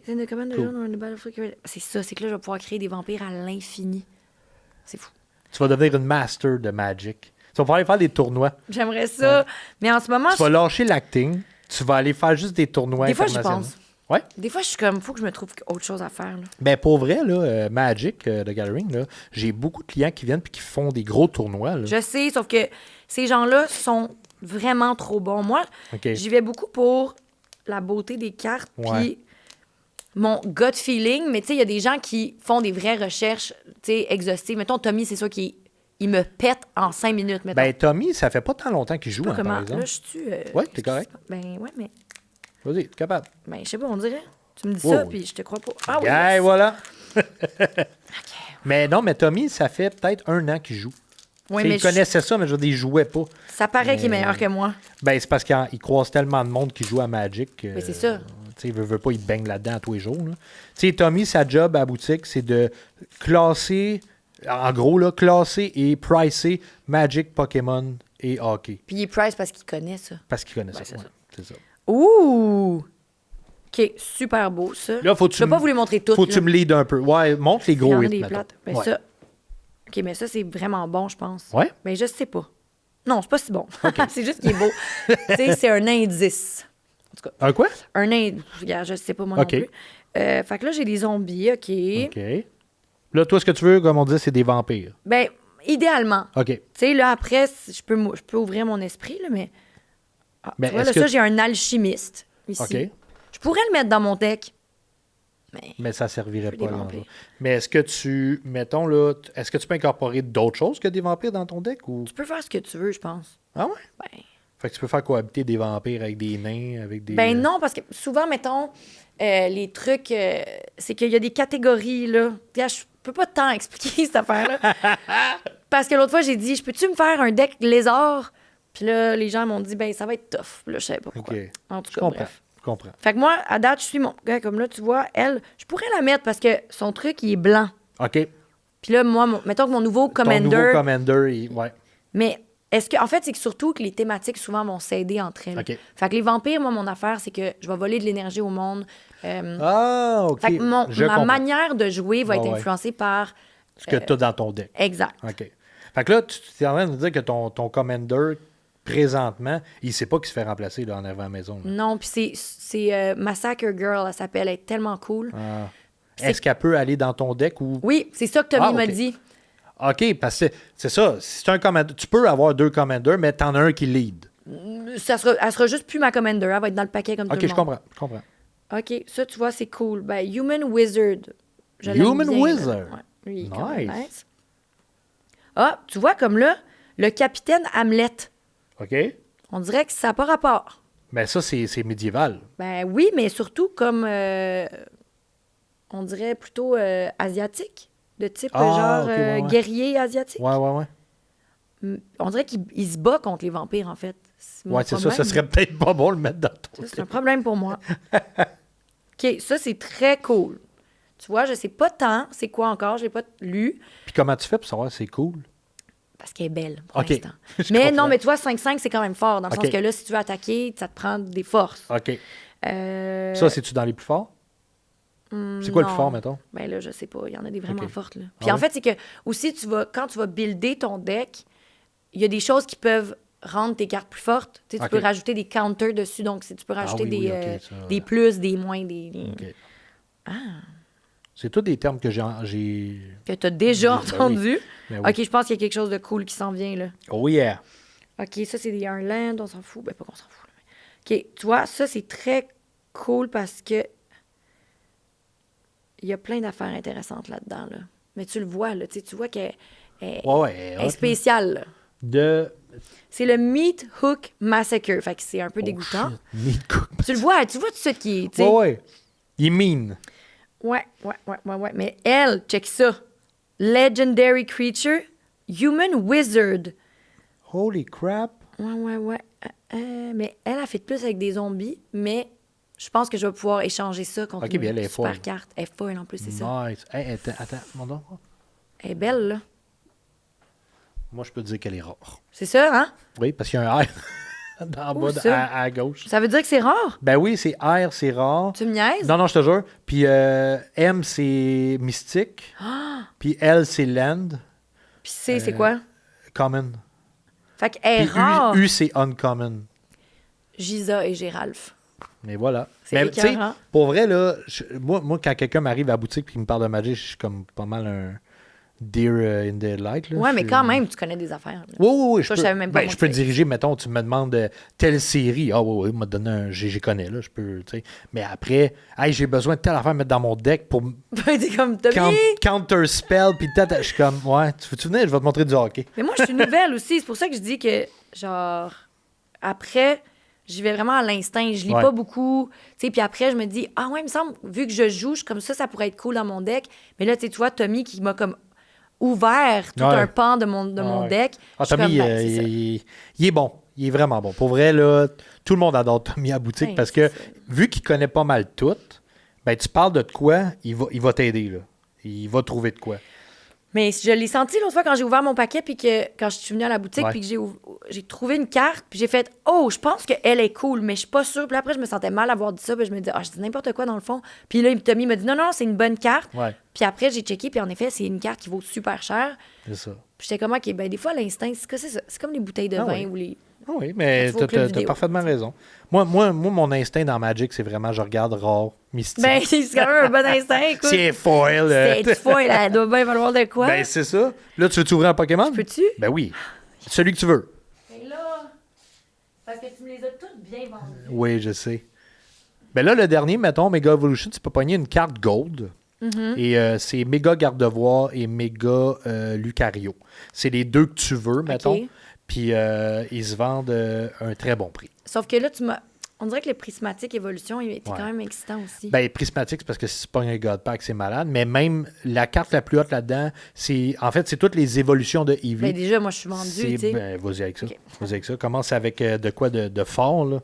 C'est ça, c'est que là, je vais pouvoir créer des vampires à l'infini. C'est fou. Tu vas devenir une master de Magic. Tu vas pouvoir aller faire des tournois. J'aimerais ça. Ouais. Mais en ce moment. Tu vas lâcher l'acting. Tu vas aller faire juste des tournois internationaux. Des fois, je pense. Ouais. Des fois, je suis comme, faut que je me trouve autre chose à faire. Là. Ben, pour vrai, là, Magic, The Gathering, là, j'ai beaucoup de clients qui viennent et qui font des gros tournois. Là. Je sais, sauf que ces gens-là sont vraiment trop bons. Moi, j'y vais beaucoup pour la beauté des cartes puis mon gut feeling. Mais tu sais, il y a des gens qui font des vraies recherches exhaustives. Mettons, Tommy, c'est sûr qu'il me pète en 5 minutes. Mettons. Ben, Tommy, ça fait pas tant longtemps qu'il joue, par exemple. Là, je suis... Oui, t'es correct. Ben, ouais, mais... Vas-y, t'es capable. Ben, je sais pas, on dirait. Tu me dis ça, puis je te crois pas. Ah oui. Yes. Voilà. Okay. Mais non, mais Tommy, ça fait peut-être 1 an qu'il joue. Oui, mais il connaissait ça, mais je veux dire, il jouait pas. Ça paraît qu'il est meilleur que moi. Ben, c'est parce qu'il croise tellement de monde qui joue à Magic. Mais c'est ça. sais, veut pas, il baigne là-dedans tous les jours. Tu sais, Tommy, sa job à la boutique, c'est de classer, en gros, là, classer et pricer Magic, Pokémon et hockey. Puis il price parce qu'il connaît ça. Parce qu'il connaît Ben, ça. c'est ça. C'est ça. Ouh! OK, super beau, ça. Là, Je vais pas vous les montrer toutes. Faut que tu me leads un peu. Ouais, montre les Il y gros en a hits, des mettons. plates. Ben, Ouais. ça... OK, mais ça, c'est vraiment bon, je pense. Ouais? Mais je sais pas. Non, c'est pas si bon. C'est juste qu'il est beau. Tu sais, c'est un indice. En tout cas, Un quoi? un indice. Regarde, je sais pas moi OK. non plus. Fait que là, j'ai des zombies, OK. OK. Là, toi, ce que tu veux, comme on dit, c'est des vampires. Ben, idéalement. OK. Tu sais, là, après, je peux ouvrir mon esprit, là, mais... Ah, Mais tu vois, est-ce là, que ça, tu- j'ai un alchimiste ici. OK. Je pourrais le mettre dans mon deck, mais... Mais ça servirait Des pas. Là. vampires. Mais est-ce que tu, mettons, là, est-ce que tu peux incorporer d'autres choses que des vampires dans ton deck? Ou... Tu peux faire ce que tu veux, je pense. Ah ouais? Ben... Fait que tu peux faire cohabiter des vampires avec des nains, avec des... Ben non, parce que souvent, mettons, les trucs, c'est qu'il y a des catégories, là. Regarde, je peux pas tant expliquer cette affaire-là. Parce que l'autre fois, j'ai dit, je peux-tu me faire un deck lézard? Puis là, les gens m'ont dit, ben ça va être tough. Puis là, je savais pas pourquoi. OK. En tout Je cas, comprends. bref. Je comprends. Fait que moi, à date, je suis mon gars, comme là, tu vois, elle, je pourrais la mettre parce que son truc, il est blanc. OK. Puis là, moi, mettons que mon nouveau Ton Commander... nouveau Commander, ouais. Mais est-ce que... En fait, c'est que surtout que les thématiques, souvent, vont s'aider entre elles. OK. Fait que les vampires, moi, mon affaire, c'est que je vais voler de l'énergie au monde. Ah, OK. Fait que ma comprends. manière de jouer va être Ouais. influencée par... Ce que tu as dans ton deck. Exact. OK. Fait que là, tu es en train de me dire que ton Commander, présentement, il sait pas qu'il se fait remplacer là, en avant à la maison. Là. Non, puis c'est Massacre Girl, elle s'appelle. Elle est tellement cool. Ah. C'est- Est-ce qu'elle peut aller dans ton deck ou... Oui, c'est ça que Tommy Ah, m'a OK. dit. OK, parce que c'est ça. Si c'est un commander, tu peux avoir deux commanders, mais t'en as un qui lead. Elle sera juste plus ma Commander. Elle va être dans le paquet comme OK, tout le je monde. comprends. Je comprends. OK, ça, tu vois, c'est cool. Ben, Human Wizard. Je l'aime Human bien, là. Wizard? Ouais, lui, il est quand même Nice. nice. Ah, tu vois, comme là, le capitaine Hamlet. OK? On dirait que ça n'a pas rapport. Mais ça, c'est médiéval. Ben oui, mais surtout comme, on dirait plutôt asiatique, de type Ah, genre ok, ouais, ouais. guerrier asiatique. Ouais, ouais, ouais. On dirait qu'il se bat contre les vampires, en fait. mon Ouais, c'est ça. problème. Ça serait peut-être pas bon de le mettre dans ton Ça, c'est un problème pour moi. OK, ça, c'est très cool. Tu vois, je sais pas tant c'est quoi encore, je l'ai pas lu, Puis comment tu fais pour savoir si c'est cool? parce qu'elle est belle pour OK. l'instant. Je Mais comprends. non, mais tu vois, 5-5, c'est quand même fort, dans le OK. sens que là, si tu veux attaquer, ça te prend des forces. OK. Euh, Ça, c'est-tu dans les plus forts? C'est quoi le plus non. fort, mettons? Ben là, je sais pas. Il y en a des vraiment OK. fortes. Là. Ah Puis en ouais? fait, c'est que aussi, quand tu vas builder ton deck, il y a des choses qui peuvent rendre tes cartes plus fortes. Tu sais, tu OK. peux rajouter des counters dessus. Donc, tu peux rajouter oui, des, oui, OK, ça, des ouais. plus, des moins, des OK. Ah. C'est tous des termes que j'ai... que tu as déjà Ben oui. entendu. Ben oui. OK, je pense qu'il y a quelque chose de cool qui s'en vient. Là. Oh yeah! OK, ça, c'est des un land. On s'en fout. Ben, pas qu'on s'en fout. Là. OK, tu vois, ça, c'est très cool parce que il y a plein d'affaires intéressantes là-dedans. Là. Mais tu le vois, là. Tu vois qu'elle est, Ouais, ouais. elle est spéciale. Là. De... C'est le Meat Hook Massacre. Fait que c'est un peu dégoûtant. Oh, shit. Meat Cook. Tu le vois tout ce qui est. tu sais. Ouais, ouais. Il est mean. Ouais. Mais elle, check ça. Legendary Creature, Human Wizard. Holy crap. Ouais. Mais elle a fait plus avec des zombies, mais je pense que je vais pouvoir échanger ça contre Ok, bien, elle est super folle. carte. Elle est folle en plus, c'est ça. Nice. Hey, attends, mon nom. Elle est belle, là. Moi, je peux te dire qu'elle est rare. C'est ça, hein? Oui, parce qu'il y a un R en Où bas, ça? à gauche. Ça veut dire que c'est rare? Ben oui, c'est R, c'est rare. Tu me niaises? Non, je te jure. Puis M, c'est mystique. Puis L, c'est land. Puis C, c'est quoi? Common. Fait qu'elle est Puis rare. U, c'est uncommon. Giza et Géralf. Mais voilà. C'est Mais tu sais, écœurant. pour vrai, là, moi, quand quelqu'un m'arrive à la boutique et qu'il me parle de Magic, je suis comme pas mal un deer in the light. Là. Ouais, Je mais suis- quand même, tu connais des affaires. là. Oui. Ça, je savais même pas, moi, je peux que diriger, mettons, tu me demandes telle série. Ah oui, m'a donné un. J'y connais, là. Je peux, tu sais. Mais après, hey, j'ai besoin de telle affaire à mettre dans mon deck pour T'es comme Tommy. counter spell. Puis je suis comme, ouais, tu veux-tu venir? Je vais te montrer du hockey. Mais moi, je suis nouvelle aussi. C'est pour ça que je dis que, genre, après, j'y vais vraiment à l'instinct. Je lis Ouais. pas beaucoup. Tu sais, puis après, je me dis, ah ouais, il me semble, vu que je joue, je suis comme ça pourrait être cool dans mon deck. Mais là, tu sais, tu vois, Tommy qui m'a comme ouvert tout Ouais. un pan de mon Ouais. deck. Ah, Je suis Tommy, comme, ben, c'est ça. il est bon. Il est vraiment bon. Pour vrai, là, tout le monde adore Tommy à la boutique Ben, parce que, c'est ça. vu qu'il connaît pas mal tout, ben, tu parles de quoi, il va t'aider, là. Il va trouver de quoi. Mais je l'ai senti l'autre fois quand j'ai ouvert mon paquet, puis que quand je suis venue à la boutique, Ouais. puis que j'ai trouvé une carte, puis j'ai fait « Oh, je pense qu'elle est cool, mais je suis pas sûre. » Puis après, je me sentais mal d'avoir dit ça, puis je me disais « Ah, je dis n'importe quoi dans le fond. » Puis là, Tommy m'a dit « Non, non, c'est une bonne carte. Ouais, » Puis après, j'ai checké, puis en effet, c'est une carte qui vaut super cher. c'est ça. Puis j'étais comme « OK, ben des fois, l'instinct, c'est ça. C'est comme les bouteilles de Ah vin oui. ou les... Ah oui, mais Quand tu vas au club t'as vidéo. parfaitement raison. Moi, mon instinct dans Magic, c'est vraiment, je regarde rare, mystique. Ben, c'est quand même un bon instinct, écoute. C'est foil. C'est du foil, elle doit bien valoir de quoi. Ben, c'est ça. Là, tu veux ouvrir un Pokémon? Peux-tu? Ben oui. Celui que tu veux. Ben là, parce que tu me les as toutes bien vendues. Oui, je sais. Ben là, le dernier, mettons, Mega Evolution, tu peux pogner une carte Gold. Mm-hmm. Et c'est Méga Gardevoir et Méga Lucario. C'est les deux que tu veux, mettons. OK. Puis ils se vendent un très bon prix. Sauf que là, on dirait que le prismatique évolution, il était Ouais. quand même excitant aussi. Ben, Prismatic, c'est parce que si tu pognes un God Pack, c'est malade. Mais même la carte la plus haute là-dedans, c'est toutes les évolutions de Eevee. Ben, déjà, moi, je suis vendue, C'est- tu sais. ben, vas-y avec ça. Ok. Vas-y avec ça. Commence avec de quoi de fort, là.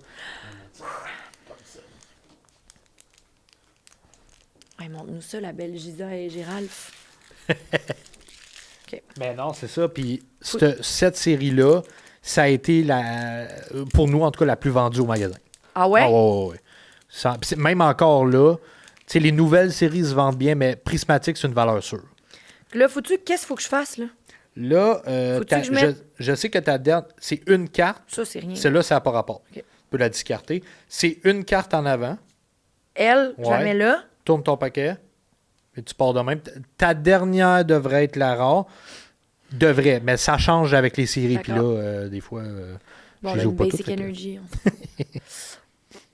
Hey, montre-nous ça, la belle Giza et Gérald. Mais non, c'est ça. Puis cette série-là, ça a été, pour nous, en tout cas, la plus vendue au magasin. Ah ouais? Ah, ouais. Même encore là, tu sais, les nouvelles séries se vendent bien, mais Prismatic, c'est une valeur sûre. Là, qu'est-ce qu'il faut que je fasse, là? Là, Faut-tu que je mette- je sais que ta dernière, c'est une carte. Ça, c'est rien. Celle-là, ça n'a pas rapport. Ok. Tu peux la discarter. C'est une carte en avant. Elle, je la Ouais. mets là. Tourne ton paquet. Et tu pars de même. Ta dernière devrait être la rare. Devrait, mais ça change avec les séries. Puis là, D'accord. des fois, Bon, je là, joue une pas Basic toutes, fait que- Energy.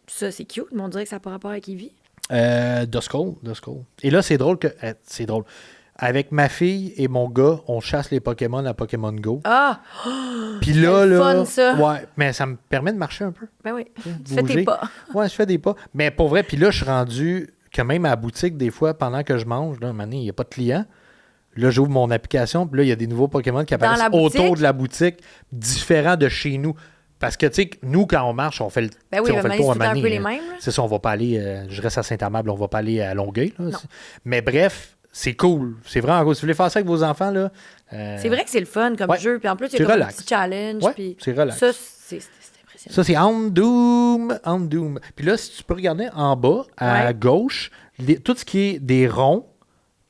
Ça, c'est cute, mais on dirait que ça n'a pas rapport avec Eevee. Duskull. Et là, c'est drôle que. C'est drôle. Avec ma fille et mon gars, on chasse les Pokémon à Pokémon Go. Ah! Puis là, le là. fun, ça. Ouais, mais ça me permet de marcher un peu. Ben oui. Tu fais Bouger. tes pas. Ouais, je fais des pas. Mais pour vrai, puis là, je suis rendu que même à la boutique, des fois, pendant que je mange, là, maintenant, il n'y a pas de client. Là, j'ouvre mon application, puis là, il y a des nouveaux Pokémon qui Dans apparaissent la boutique? autour de la boutique, différents de chez nous. Parce que, tu sais, nous, quand on marche, on fait le, Ben tu oui, sais, on mais fait le c'est tour tout à le temps un Mané, peu les mêmes. là. C'est ça, on va pas aller, je reste à Saint-Amable, on va pas aller à Longueuil. Là, Non. mais bref, c'est cool. C'est vraiment cool. Si vous voulez faire ça avec vos enfants, là. C'est vrai que c'est le fun comme ouais. jeu. Puis en plus, il y C'est a comme un relax. petit challenge. Ouais, puis c'est relax. Ça, c'est impressionnant. Ça, c'est Houndoom. Puis là, si tu peux regarder en bas, à Ouais. gauche, tout ce qui est des ronds,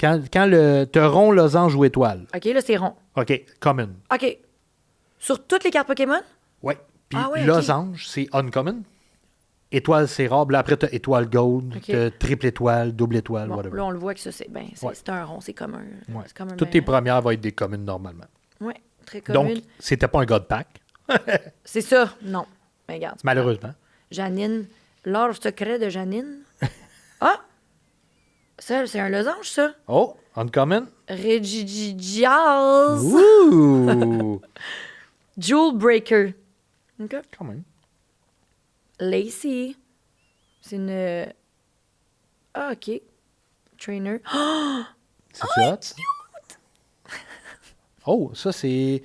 quand t'as rond, losange ou étoile. OK, là, c'est rond. OK, common. OK. Sur toutes les cartes Pokémon? Ouais. Puis Ah ouais, ok. losange, c'est uncommon. Étoile, c'est rare. Puis là, après, t'as étoile gold, Ok. t'as triple étoile, double étoile, Bon, whatever. là, on le voit que ça, c'est Ouais. c'est un rond, c'est comme un... Ouais. C'est comme un Toutes tes ben- premières vont être des communes normalement. Ouais, très commune. Donc, c'était pas un God Pack, C'est ça, non. Mais regarde. c'est pas grave. malheureusement. Janine. L'or secret de Janine. Ah! Ça, c'est un losange, ça. Oh, uncommon. Regigials. Ouh! Jewel Breaker. OK. Quand même. Lacey. C'est une... Ah, OK. Trainer. Oh! C'est hot? Oh, ça, c'est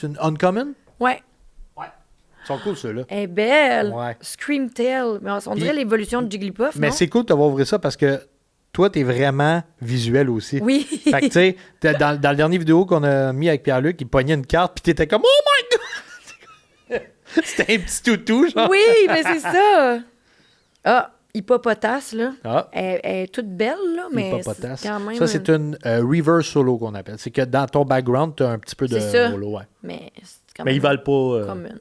une uncommon? Ouais. Ils sont cool, ceux-là. Elle est belle. Ouais. Screamtail. Mais on dirait Puis- l'évolution de Jigglypuff, Mais non? c'est cool de t'avoir ouvert ça parce que toi, t'es vraiment visuel aussi. Oui. Fait que, tu sais, dans la dernière vidéo qu'on a mis avec Pierre-Luc, il pognait une carte, puis t'étais comme « Oh my God! » C'était un petit toutou, genre. Oui, mais c'est ça. Ah, Hippopotas, là. Ah, Elle est toute belle, là, mais Hippopotas. c'est quand même... Ça, c'est une reverse solo qu'on appelle. C'est que dans ton background, t'as un petit peu de C'est ça. holo, ouais. Mais c'est quand Mais même ils valent pas... commune.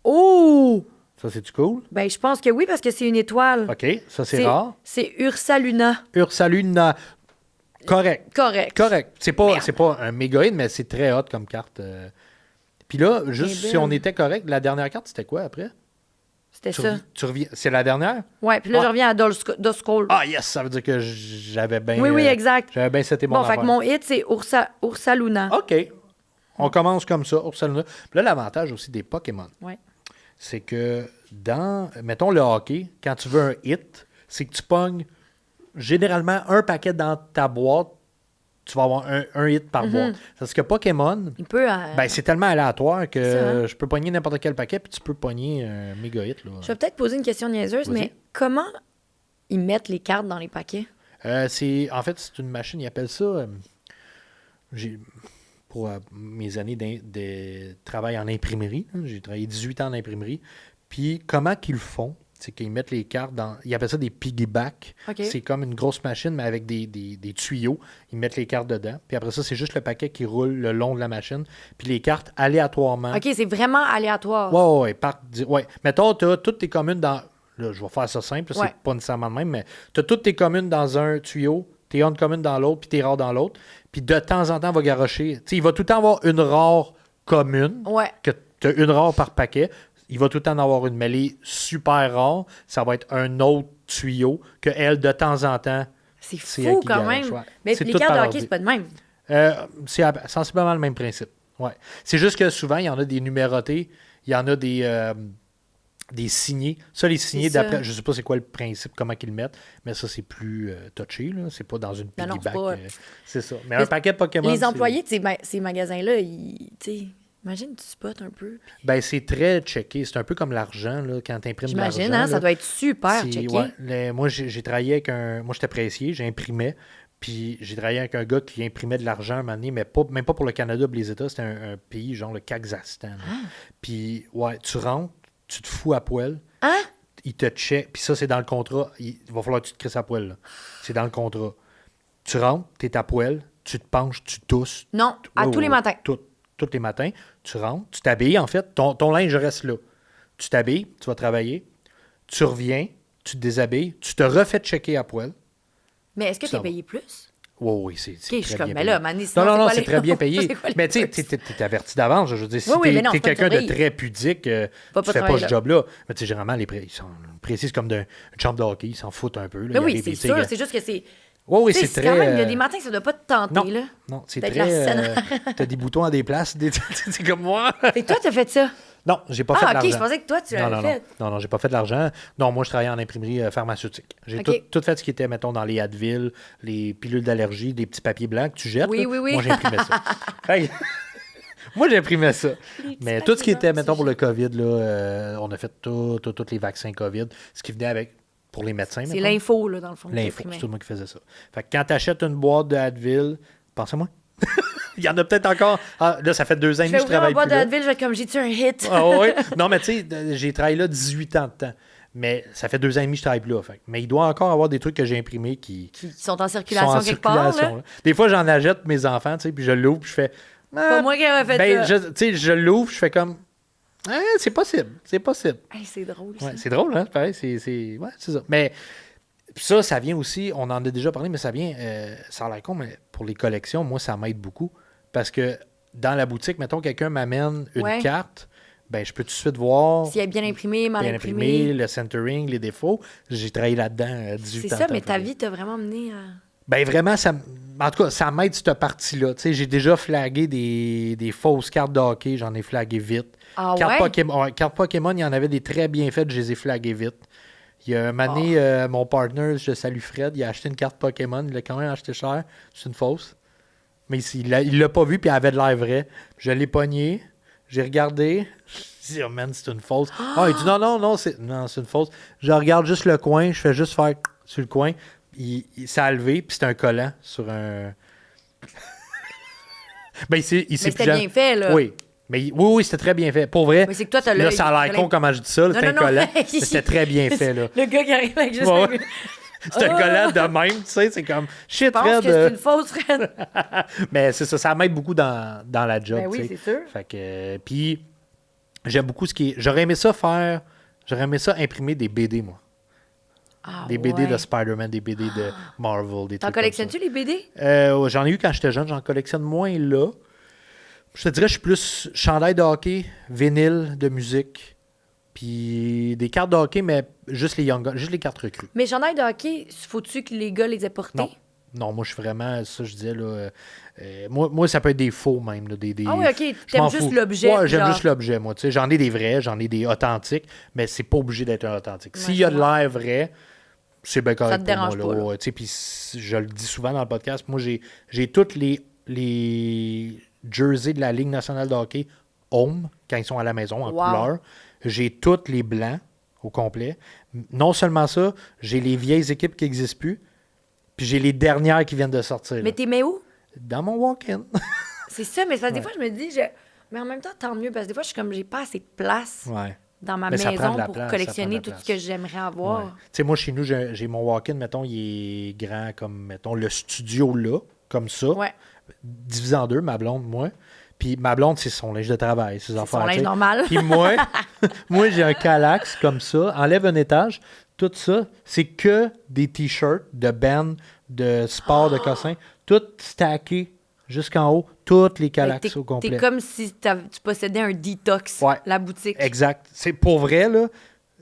Oh! Ça, c'est-tu cool? Ben, je pense que oui, parce que c'est une étoile. OK, ça, c'est rare. C'est Ursaluna. Ursaluna. Correct. Correct. C'est Merde. pas un méga hit, mais c'est très hot comme carte. Puis là, juste Elle est si on belle. était correct, la dernière carte, c'était quoi après? C'était ça. Tu reviens... C'est la dernière? Ouais, puis là, Ah. je reviens à Duskull. Ah, yes! Ça veut dire que j'avais bien... oui, exact. J'avais bien seté mon Bon, fait que affaire. mon hit, c'est Ursaluna. OK. On commence comme ça, Ursaluna. Puis là, l'avantage aussi des Pokémon, Ouais. c'est que dans, mettons le hockey, quand tu veux un hit, c'est que tu pognes généralement un paquet dans ta boîte, tu vas avoir un hit par boîte. Parce que Pokémon, Il peut... c'est tellement aléatoire que ça, hein? je peux pogner n'importe quel paquet, puis tu peux pogner un méga hit. Là. Je vais peut-être poser une question niaiseuse, Vas-y. mais comment ils mettent les cartes dans les paquets? En fait, c'est une machine, ils appellent ça... pour mes années de travail en imprimerie, hein, j'ai travaillé 18 ans en imprimerie, puis comment qu'ils le font, c'est qu'ils mettent les cartes dans... Ils appellent ça des piggyback. OK. C'est comme une grosse machine, mais avec des tuyaux. Ils mettent les cartes dedans. Puis après ça, c'est juste le paquet qui roule le long de la machine. Puis les cartes, aléatoirement... OK, c'est vraiment aléatoire. Ouais. Mettons, tu as toutes tes communes dans... Là, je vais faire ça simple, Ouais. c'est pas nécessairement le même, mais tu as toutes tes communes dans un tuyau, tes une commune dans l'autre, puis tes rares dans l'autre. Puis de temps en temps, il va garocher. Tu sais, il va tout le temps avoir une rare commune, Ouais. que tu as une rare par paquet. Il va tout le temps en avoir une, mais les super rares, ça va être un autre tuyau que elle, de temps en temps, C'est c'est elle fou qui quand garoche, même. ouais. Mais C'est les tout cartes de par hockey, ordi. c'est pas de même. C'est sensiblement le même principe. Ouais. C'est juste que souvent, il y en a des numérotés, il y en a des signés. Ça, les signés, C'est ça. d'après, je sais pas c'est quoi le principe, comment qu'ils le mettent, mais ça, c'est plus touché. Là. C'est pas dans une Non, non, piggyback. c'est pas- C'est ça. Mais un paquet de Pokémon, Les employés de ces magasins-là, tu sais, imagine, tu spots un peu. c'est très checké. C'est un peu comme l'argent, là, quand tu imprimes de l'argent. J'imagine, hein, là. ça doit être super C'est- checké. ouais, moi, j'ai travaillé avec moi, j'étais pressier, j'imprimais. Puis j'ai travaillé avec un gars qui imprimait de l'argent un moment donné, mais même pas pour le Canada ou les États, c'était un pays genre le Kazakhstan. là. Puis, ouais, tu rentres, tu te fous à poil, Hein? il te check, puis ça, c'est dans le contrat. Il va falloir que tu te crisses à poil. Là. C'est dans le contrat. Tu rentres, tu es à poil, tu te penches, tu tousses. Non, à tous les matins. Tous les matins. Tu rentres, tu t'habilles, en fait. Ton linge reste là. Tu t'habilles, tu vas travailler, tu reviens, tu te déshabilles, tu te refais checker à poil. Mais est-ce que Ça t'es va. payé plus? Oui, c'est Ok, très je suis comme, bien mais payé. là, Mané, sinon, Non, c'est quoi c'est les- très bien payé. c'est quoi les Mais tu sais, perks? t'es averti d'avance. Je veux dire, si Oui, mais non, t'es c'est pas quelqu'un de travailler. très pudique, Va tu pas fais pas travailler ce là. job-là. Mais tu sais, généralement, les ils sont précis comme une chambre de hockey. Ils s'en foutent un peu. Là. Mais Ils oui, arrivent, c'est ils sûr, tirent. c'est juste que c'est... Oui, Tu sais, c'est quand très... même, il y a des matins que ça doit pas te tenter, Non, là. non, c'est D'être très... la scène. T'as des boutons à des places. C'est comme moi. Et toi, t'as fait ça? Non, j'ai pas fait de Ah, OK, l'argent. je pensais que toi, tu l'avais fait. Non, j'ai pas fait de l'argent. Non, moi, je travaillais en imprimerie pharmaceutique. J'ai OK. tout fait ce qui était, mettons, dans les Advil, les pilules d'allergie, des petits papiers blancs que tu jettes. Oui, là. oui, oui. Moi, j'imprimais ça. Fait que- moi, j'imprimais ça. petits Mais tout ce papiers qui était, blancs, mettons, tu pour le COVID, là, on a fait tous les vaccins COVID, ce qui venait avec pour les médecins. C'est mettons. l'info, là, dans le fond. que L'info, t'imprimais. c'est tout moi qui faisais ça. Fait que quand tu achètes une boîte de Advil, pensez-moi. Il y en a peut-être encore. Ah, là, ça fait 2 ans et Je demi vais que je ouvrir ma travaille boîte plus là. d'Advil, je vais être comme, j'ai-tu un hit? Ah ouais. Non, mais tu sais, j'ai travaillé là 18 ans de temps. Mais ça fait 2 ans et demi que je travaille plus là. Fait. Mais il doit encore avoir des trucs que j'ai imprimés qui Qui sont en sont circulation en quelque part, circulation. là. là. Des fois, j'en achète pour mes enfants, tu sais, puis je l'ouvre, puis je fais. Pas moi qui avais fait ça. Tu sais, je l'ouvre, je fais comme. C'est possible. C'est possible. Hey, c'est drôle, ça. Ouais, c'est drôle, hein? Pareil, ouais, c'est ça. Mais ça vient aussi, on en a déjà parlé, mais ça vient, ça a l'air con, mais pour les collections, moi, ça m'aide beaucoup. Parce que dans la boutique, mettons, quelqu'un m'amène une Ouais. carte, ben je peux tout de suite voir. Si elle est bien imprimée, mal Bien imprimée. imprimé, le centering, les défauts. J'ai travaillé là-dedans 18 C'est ans. ça, de mais temps ta travaillé. vie t'a vraiment mené à... Ben vraiment, en tout cas, ça m'aide cette partie-là. Tu sais, j'ai déjà flagué des fausses cartes de hockey, j'en ai flagué vite. Ah Cartes ouais? Pokémon, il y en avait des très bien faites, je les ai flaguées vite. Il y a un moment donné, mon partner, je salue Fred, il a acheté une carte Pokémon, il l'a quand même acheté cher, c'est une fausse. Mais il l'a pas vu, puis elle avait de l'air vrai. Je l'ai pogné, j'ai regardé, je dis, oh man, c'est une fausse. Ah, il dit, non, c'est une fausse. Je regarde juste le coin, je fais juste faire sur le coin, il s'est levé, puis c'est un collant sur un... ben, il s'est Mais c'était plus jamais- bien fait, là. Oui. Mais oui, c'était très bien fait. Pour vrai, Mais c'est que toi, t'as là, l'œil. ça a l'air con comment je dis ça, là, Non, c'est un non, non. collant. Mais c'était très bien fait, là. Le gars qui arrive avec juste Ouais, un... ouais. C'est un collant de même, tu sais, c'est comme shit, Je pense Fred. que c'est une fausse, Fred. Mais c'est ça m'aide beaucoup dans la job. Ben oui, tu sais. c'est sûr. Fait que, puis, j'aime beaucoup ce qui est. J'aurais aimé ça imprimer des BD, moi. Ah, Des BD ouais. de Spider-Man, des BD de Marvel, des T'en trucs. collectionnes-tu les BD? J'en ai eu quand j'étais jeune, j'en collectionne moins là. Je te dirais, je suis plus chandail de hockey, vinyle de musique, puis des cartes de hockey, mais juste les cartes recrues. Mais chandail de hockey, faut-tu que les gars les aient portés? Non. Non, moi, je suis vraiment, ça, je disais, là, moi, ça peut être des faux, même, là, des Ah oui, OK, je t'aimes m'en juste fous. l'objet, Ouais, j'aime genre. juste l'objet, moi, tu sais, j'en ai des vrais, j'en ai des authentiques, mais c'est pas obligé d'être un authentique. Ouais, S'il y a je de l'air vrai, C'est bien correct. Ça te dérange pour moi, pas, là. Ouais, tu sais, puis je le dis souvent dans le podcast, moi, j'ai toutes les jerseys de la Ligue nationale de hockey home, quand ils sont à la maison, en Wow. couleur. J'ai toutes les blancs au complet. Non seulement ça, j'ai les vieilles équipes qui n'existent plus, puis j'ai les dernières qui viennent de sortir. Mais là. t'es mets où? Dans mon walk-in. C'est ça, mais c'est parce que des Ouais. fois, je me dis, mais en même temps, tant mieux, parce que des fois, je suis comme, j'ai pas assez de place Ouais. dans ma Mais ça prend maison de la pour place, ça collectionner prend de tout la ce que place. j'aimerais Ouais. avoir. Tu sais, moi, chez nous, j'ai mon walk-in, mettons, il est grand comme, mettons, le studio là, comme ça, Ouais. divisé en deux, ma blonde, moi. Puis ma blonde, c'est son linge de travail, ses affaires. son linge tu sais. normal. Puis moi, j'ai un Calax comme ça, enlève un étage, tout ça, c'est que des t-shirts de band, de sport, de cossin, tout stacké jusqu'en haut, toutes les Mais Calax au complet. T'es comme si tu possédais un detox, Ouais. la boutique. Exact. C'est pour vrai, là.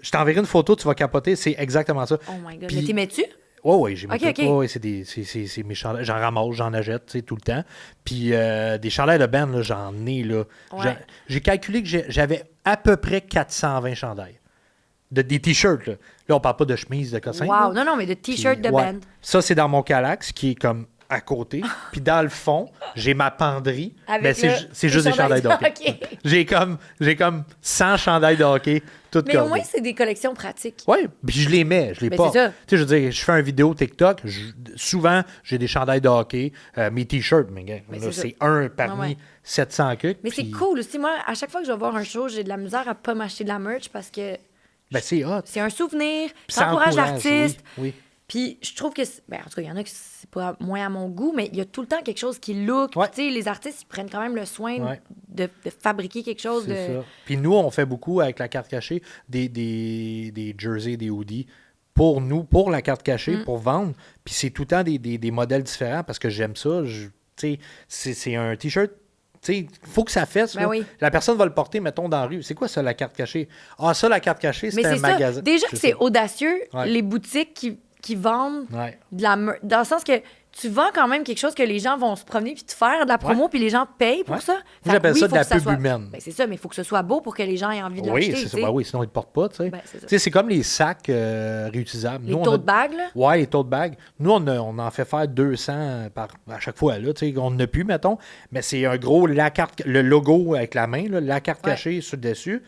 Je t'enverrai une photo, tu vas capoter, c'est exactement ça. Oh my God. Puis- Mais t'y mets-tu? Oui, j'ai mis Ok, tout. ok. Ouais, c'est mes chandails. J'en ramasse, j'en achète, tu sais, tout le temps. Puis des chandails de band, là, j'en ai, là. Ouais. J'ai calculé que j'avais à peu près 420 chandails. Des t-shirts, là. Là, on parle pas de chemise, de cossin. Wow. là. Non, mais de t-shirt Puis, de ouais. band. Ça, c'est dans mon Calax, qui est comme à côté. Puis dans le fond, j'ai ma penderie. Avec Mais c'est les juste des chandails de hockey. hockey. J'ai comme 100 chandails de hockey, toutes Mais au cordées. moins, c'est des collections pratiques. Oui, puis je les mets, je les Ben, porte. c'est ça. Tu sais, je veux dire, je fais une vidéo TikTok, souvent, j'ai des chandails de hockey, mes t-shirts, mais gars, Mais là, c'est ça. c'est un parmi Ouais, ouais. 700 cucs. Mais c'est puis, cool aussi. Moi, à chaque fois que je vais voir un show, j'ai de la misère à pas m'acheter de la merch parce que Ben, c'est hot. c'est un souvenir, Puis ça encourage l'artiste. Oui, Puis je trouve que, ben, en tout cas, il y en a qui c'est pas moins à mon goût, mais il y a tout le temps quelque chose qui look. Ouais. Puis, tu sais, les artistes, ils prennent quand même le soin Ouais. de fabriquer quelque chose. c'est De... ça. Puis nous, on fait beaucoup avec la carte cachée des jerseys, des hoodies. Pour nous, pour la carte cachée, Mm. pour vendre. Puis c'est tout le temps des modèles différents parce que j'aime ça. Tu sais, c'est un t-shirt. Il faut que ça fesse. Ben là. oui. La personne va le porter, mettons, dans la rue. C'est quoi ça, la carte cachée? Ah, ça, la carte cachée, Mais c'est un c'est ça. magasin. Déjà que c'est ça. audacieux, Ouais. les boutiques qui vendent Ouais. de la dans le sens que tu vends quand même quelque chose que les gens vont se promener puis te faire de la promo, Ouais. puis les gens payent pour Ouais. ça. Moi, Fait que j'appelle ça de faut la que ça pub soit... humaine. Ben, c'est ça, mais il faut que ce soit beau pour que les gens aient envie de Oui, l'acheter. c'est tu ça. sais. Ben oui, sinon, ils ne portent pas. Tu sais. Ben, c'est ça. Tu sais, c'est comme les sacs réutilisables. Les Nous, tote bags, là. Ouais, les tote bags. Nous, on en fait faire 200 à chaque fois. Là, tu sais, on n'a plus, mettons. Mais c'est un gros, le logo avec la main, là, la carte Ouais. cachée sur le dessus.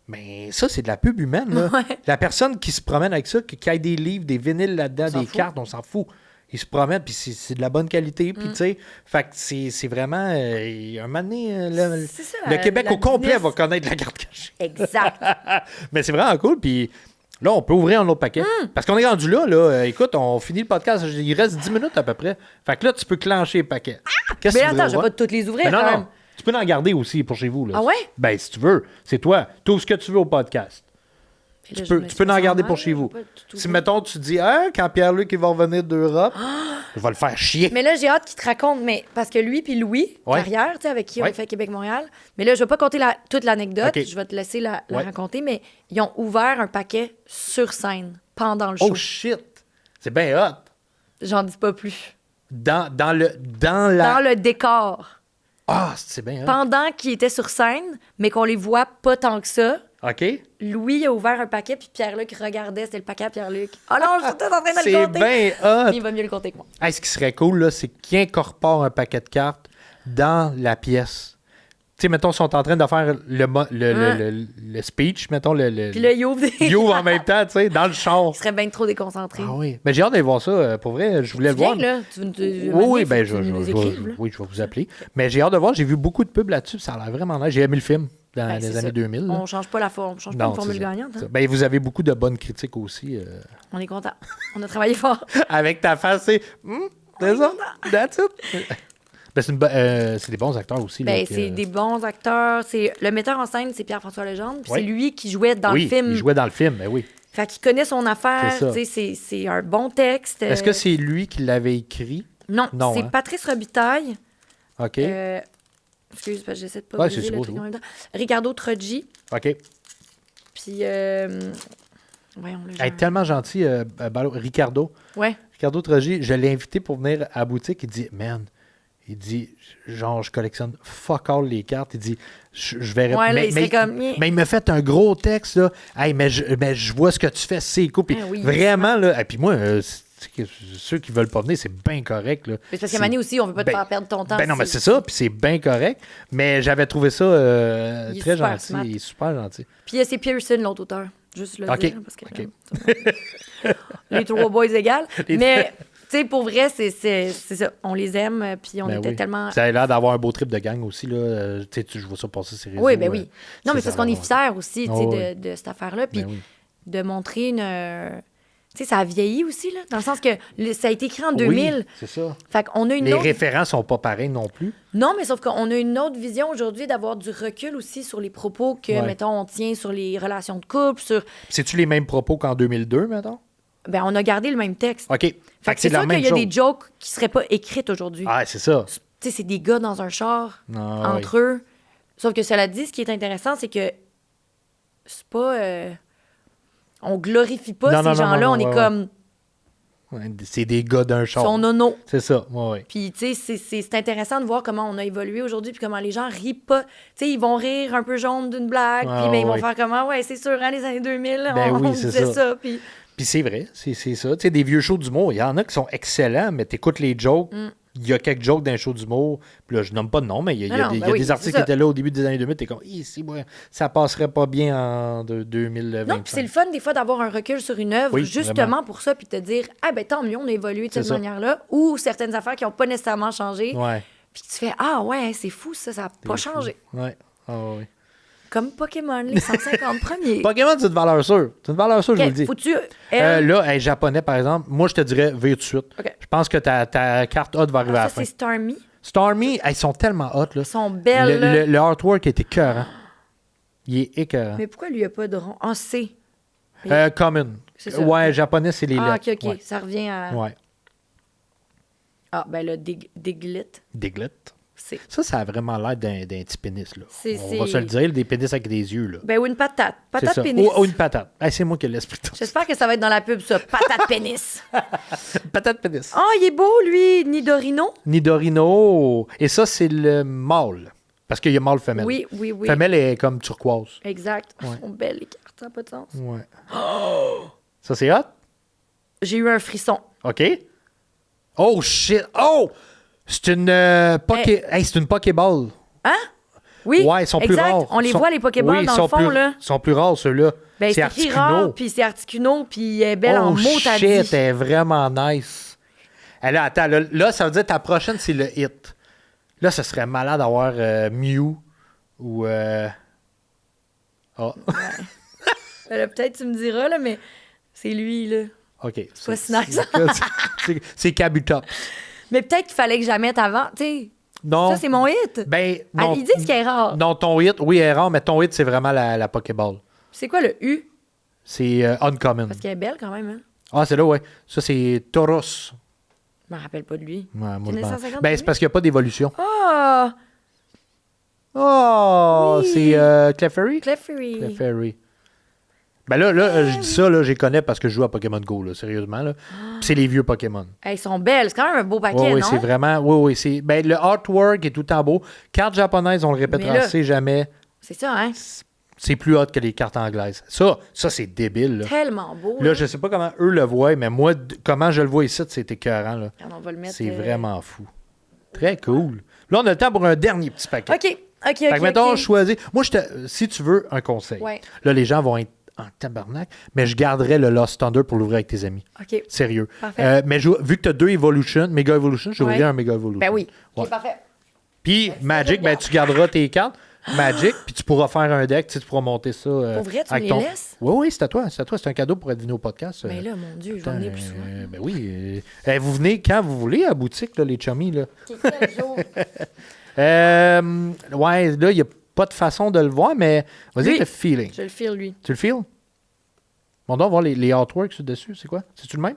Mais ça, c'est de la pub humaine. Là. Ouais. La personne qui se promène avec ça, qui a des livres, des vinyles là-dedans, s'en des fout. cartes, on s'en fout. Ils se promènent, puis c'est de la bonne qualité. Puis, tu sais, fait que c'est vraiment... un moment donné, C'est ça, le Québec la au complet business. va connaître la carte cachée. Exact. Mais c'est vraiment cool. Puis là, on peut ouvrir un autre paquet. Parce qu'on est rendu là. Écoute, on finit le podcast. Il reste 10 minutes à peu près. Fait que là, tu peux clencher le paquet. Qu'est-ce Mais que tu attends, veux je vais voir? pas toutes les ouvrir Mais non, quand non. même. Tu peux en garder aussi pour chez vous. Là. Ah ouais? Ben, si tu veux. C'est toi. Tu ouvres ce que tu veux au podcast. Puis là, Tu je peux, me tu peux sens en garder mal, pour chez je vous. vais pas tout Si, ouvrir. mettons, tu dis, quand Pierre-Luc il va revenir d'Europe, je vais le faire chier. Mais là, j'ai hâte qu'il te raconte, mais parce que lui puis Louis, Ouais. Carrière, tu sais, avec qui Ouais. on fait Québec-Montréal, mais là, je vais pas compter toute l'anecdote, Ok. je vais te laisser la Ouais. raconter, mais ils ont ouvert un paquet sur scène pendant le show. Oh shit! C'est bien hot. J'en dis pas plus. Dans la... Dans le décor. Ah, c'est bien hot. Pendant qu'ils étaient sur scène, mais qu'on les voit pas tant que ça, OK? Louis a ouvert un paquet, puis Pierre-Luc regardait, c'était le paquet à Pierre-Luc. Oh non, je suis tout en train de le C'est compter. bien hot. Il va mieux le compter que moi. Hey, ce qui serait cool, là, c'est qu'il incorpore un paquet de cartes dans la pièce. Tu sais, mettons, ils sont en train de faire le speech, mettons, Puis là, il ouvre des... il ouvre en même temps, tu sais, dans le char. Il serait bien trop déconcentré. Ah oui. Mais j'ai hâte d'aller voir ça. Pour vrai, je voulais Tu le voir. viens, là? Tu veux nous- Oui, oui, faut ben, que tu nous écrives, là. oui, je vais vous appeler. Mais j'ai hâte de voir. J'ai vu beaucoup de pubs là-dessus. Ça a l'air vraiment nice. J'ai aimé le film dans Ben, les c'est années ça. 2000. là. On change pas la forme, on change pas Non, une formule c'est ça. gagnante. hein. Ben, vous avez beaucoup de bonnes critiques aussi. On est content. On a travaillé fort. Avec ta face, c'est... c'est ça? That's it? Ben, c'est des bons acteurs aussi. là, Ben, que- c'est des bons acteurs. Le metteur en scène, c'est Pierre-François Legendre. Puis Oui. c'est lui qui jouait dans oui, le film. il jouait dans le film, ben oui. Fait qu'il connaît son affaire. C'est ça. Tu sais, c'est un bon texte. Est-ce que c'est lui qui l'avait écrit? Non, Non, c'est hein? Patrice Robitaille. OK. Excuse, parce que j'essaie de pas Ouais, briser c'est le beau, truc c'est en beau. même temps. Ricardo Troggi. OK. Puis... voyons, le Hey, genre. tellement gentil, Ricardo. Ouais. Ricardo Trogi, je l'ai invité pour venir à la boutique. Il dit, man, Il dit, genre, je collectionne fuck all les cartes. Il dit, je verrai. Ouais, là, il serait comme... mais il m'a fait un gros texte, là. Hey, mais je vois ce que tu fais, c'est cool. Puis oui, vraiment, là. Et puis moi, ceux qui veulent pas venir, c'est bien correct, là. Mais parce qu'à Mané aussi, on veut pas te faire perdre ton temps. Ben non, mais c'est ça, puis c'est bien correct. Mais j'avais trouvé ça très gentil. Smart. Il est super gentil. Puis c'est Pearson, l'autre auteur. Juste le dire, parce que... OK. Les 3 boys égales. Mais... Tu sais, pour vrai, c'est ça. On les aime, puis on était tellement... Ça a l'air d'avoir un beau trip de gang aussi, là. Tu sais, je vois ça passer sur les réseaux. Oui, ben oui. Non, mais c'est parce qu'on est fiers aussi, tu sais, de cette affaire-là, puis oui. de montrer une... Tu sais, ça a vieilli aussi, là, dans le sens que ça a été écrit en 2000. Oui, c'est ça. Fait qu'on a une Les autre... références sont pas pareilles non plus. Non, mais sauf qu'on a une autre vision aujourd'hui d'avoir du recul aussi sur les propos que, mettons, on tient sur les relations de couple, sur... C'est-tu les mêmes propos qu'en 2002, mettons? Ben, on a gardé le même texte. OK. Fait que c'est sûr qu'il y a des jokes qui seraient pas écrites aujourd'hui. Ah, c'est ça. Tu sais, c'est des gars dans un char, Ah, entre eux. Sauf que cela dit, ce qui est intéressant, c'est que c'est pas... on glorifie pas ces gens-là. On est comme... Ouais, c'est des gars d'un char. Son nono. C'est ça, ouais. Puis, tu sais, c'est intéressant de voir comment on a évolué aujourd'hui, puis comment les gens rient pas. Tu sais, ils vont rire un peu jaune d'une blague, puis ben, ils vont faire comment, ouais, c'est sûr, hein, les années 2000, ben on oui, disait ça. Puis c'est vrai, c'est ça. Tu sais, des vieux shows d'humour, il y en a qui sont excellents, mais t'écoutes les jokes, il y a quelques jokes d'un show d'humour, puis là, je nomme pas de nom, mais il y a des artistes qui étaient là au début des années 2000, t'es comme, si, ouais, ça passerait pas bien en 2025. Non, puis c'est le fun, des fois, d'avoir un recul sur une œuvre, justement vraiment. Pour ça, puis te dire, ah, ben tant mieux, on a évolué de cette manière-là, ou certaines affaires qui n'ont pas nécessairement changé. Ouais. Puis tu fais, ah, ouais, c'est fou, ça n'a pas changé. Ouais. Ouais. Comme Pokémon, les 150 premiers. Pokémon, c'est une valeur sûre. C'est une valeur sûre, je vous le dis. Faut-tu... là, japonais, par exemple, moi, je te dirais, veuille tout de suite. Okay. Je pense que ta carte hot va arriver à la fin. Ça, c'est Starmie. Starmie, elles sont tellement hot, là. Elles sont belles. Le artwork est écœurant. Il est écœurant. Mais pourquoi lui, il n'y a pas de rond? Ah, C. Common. C'est ça. Ouais, japonais, c'est les lettres. OK. Ouais. Ça revient à... Ouais. Ah, ben le Diglett. Diglett. C'est. Ça a vraiment l'air d'un petit pénis, là. On va se le dire, des pénis avec des yeux, là. Ben, ou une patate. Patate pénis. Ou une patate. C'est moi qui ai l'esprit. J'espère que ça va être dans la pub, ça. Patate pénis. Patate pénis. Ah, il est beau, lui. Nidorino. Nidorino. Et ça, c'est le mâle. Parce qu'il y a mâle femelle. Oui. Femelle est comme turquoise. Exact. Ouais. Elles sont belles, les cartes. Ça n'a pas de sens. Ouais. Oh! Ça, c'est hot? J'ai eu un frisson. OK. Oh, shit. Oh! C'est une c'est une Pokéball. Hein? Oui, ouais, ils sont plus rares. On les voit, les Pokéballs, dans le fond, là. Ils sont plus rares, ceux-là. Ben, c'est écrit rare, puis c'est Articuno, puis elle est belle en mots, t'as dit. Oh, shit, elle est vraiment nice. Là, attends, là, ça veut dire que ta prochaine, c'est le hit. Là, ce serait malade d'avoir Mew ou... Oh. Ouais. Peut-être tu me diras, là, mais c'est lui, là. OK. C'est pas Snax. C'est Kabutops. Mais peut-être qu'il fallait que je la mette avant, tu sais. Non. Ça, c'est mon hit. Ben, non. Ils disent qu'elle est rare. Non, ton hit, oui, elle est rare, mais ton hit, c'est vraiment la Pokéball. C'est quoi le U? C'est Uncommon. Parce qu'elle est belle quand même, hein? Ah, c'est là, ouais. Ça, c'est Tauros. Je me rappelle pas de lui. Ouais, moi, Ben, c'est parce qu'il n'y a pas d'évolution. Ah! Oh! Oui. C'est Clefairy? Clefairy. Clefairy. Ben là, je dis ça, là, je les connais parce que je joue à Pokémon Go, là, sérieusement. Là. Puis c'est les vieux Pokémon. Elles sont belles. C'est quand même un beau paquet, oui, non? c'est vraiment... Oui, c'est... Ben, le artwork est tout en beau. Cartes japonaises, on le répétera assez jamais. C'est ça, hein? C'est plus hot que les cartes anglaises. Ça c'est débile. Là. Tellement beau. Là, je sais pas comment eux le voient, mais moi, comment je le vois ici, c'est écœurant. Là. On va le mettre... C'est vraiment fou. Très cool. Là, on a le temps pour un dernier petit paquet. OK. Fait que mettons, choisis... Moi, si tu veux un conseil, là, les gens vont être en tabarnak, mais je garderais le Lost Thunder pour l'ouvrir avec tes amis. OK. Sérieux. Parfait. Mais vu que tu as 2 Mega Evolution, j'ouvrirais un Mega Evolution. Ben oui. Ouais. OK, parfait. Puis Magic, ben tu garderas tes cartes. Magic, puis tu pourras faire un deck, tu pourras monter ça. Pour vrai, tu me les laisses? Oui, c'est à toi. C'est un cadeau pour être venu au podcast. Mais là, mon Dieu, je vais venir plus souvent. Ben oui. Vous venez quand vous voulez à la boutique, là, les chummies. Là. Quel jour? Ouais, là, il n'y a pas de façon de le voir, mais vas-y, le feeling. Je le feel, lui. Tu le feels? On doit voir les artworks dessus, c'est quoi? C'est-tu le même?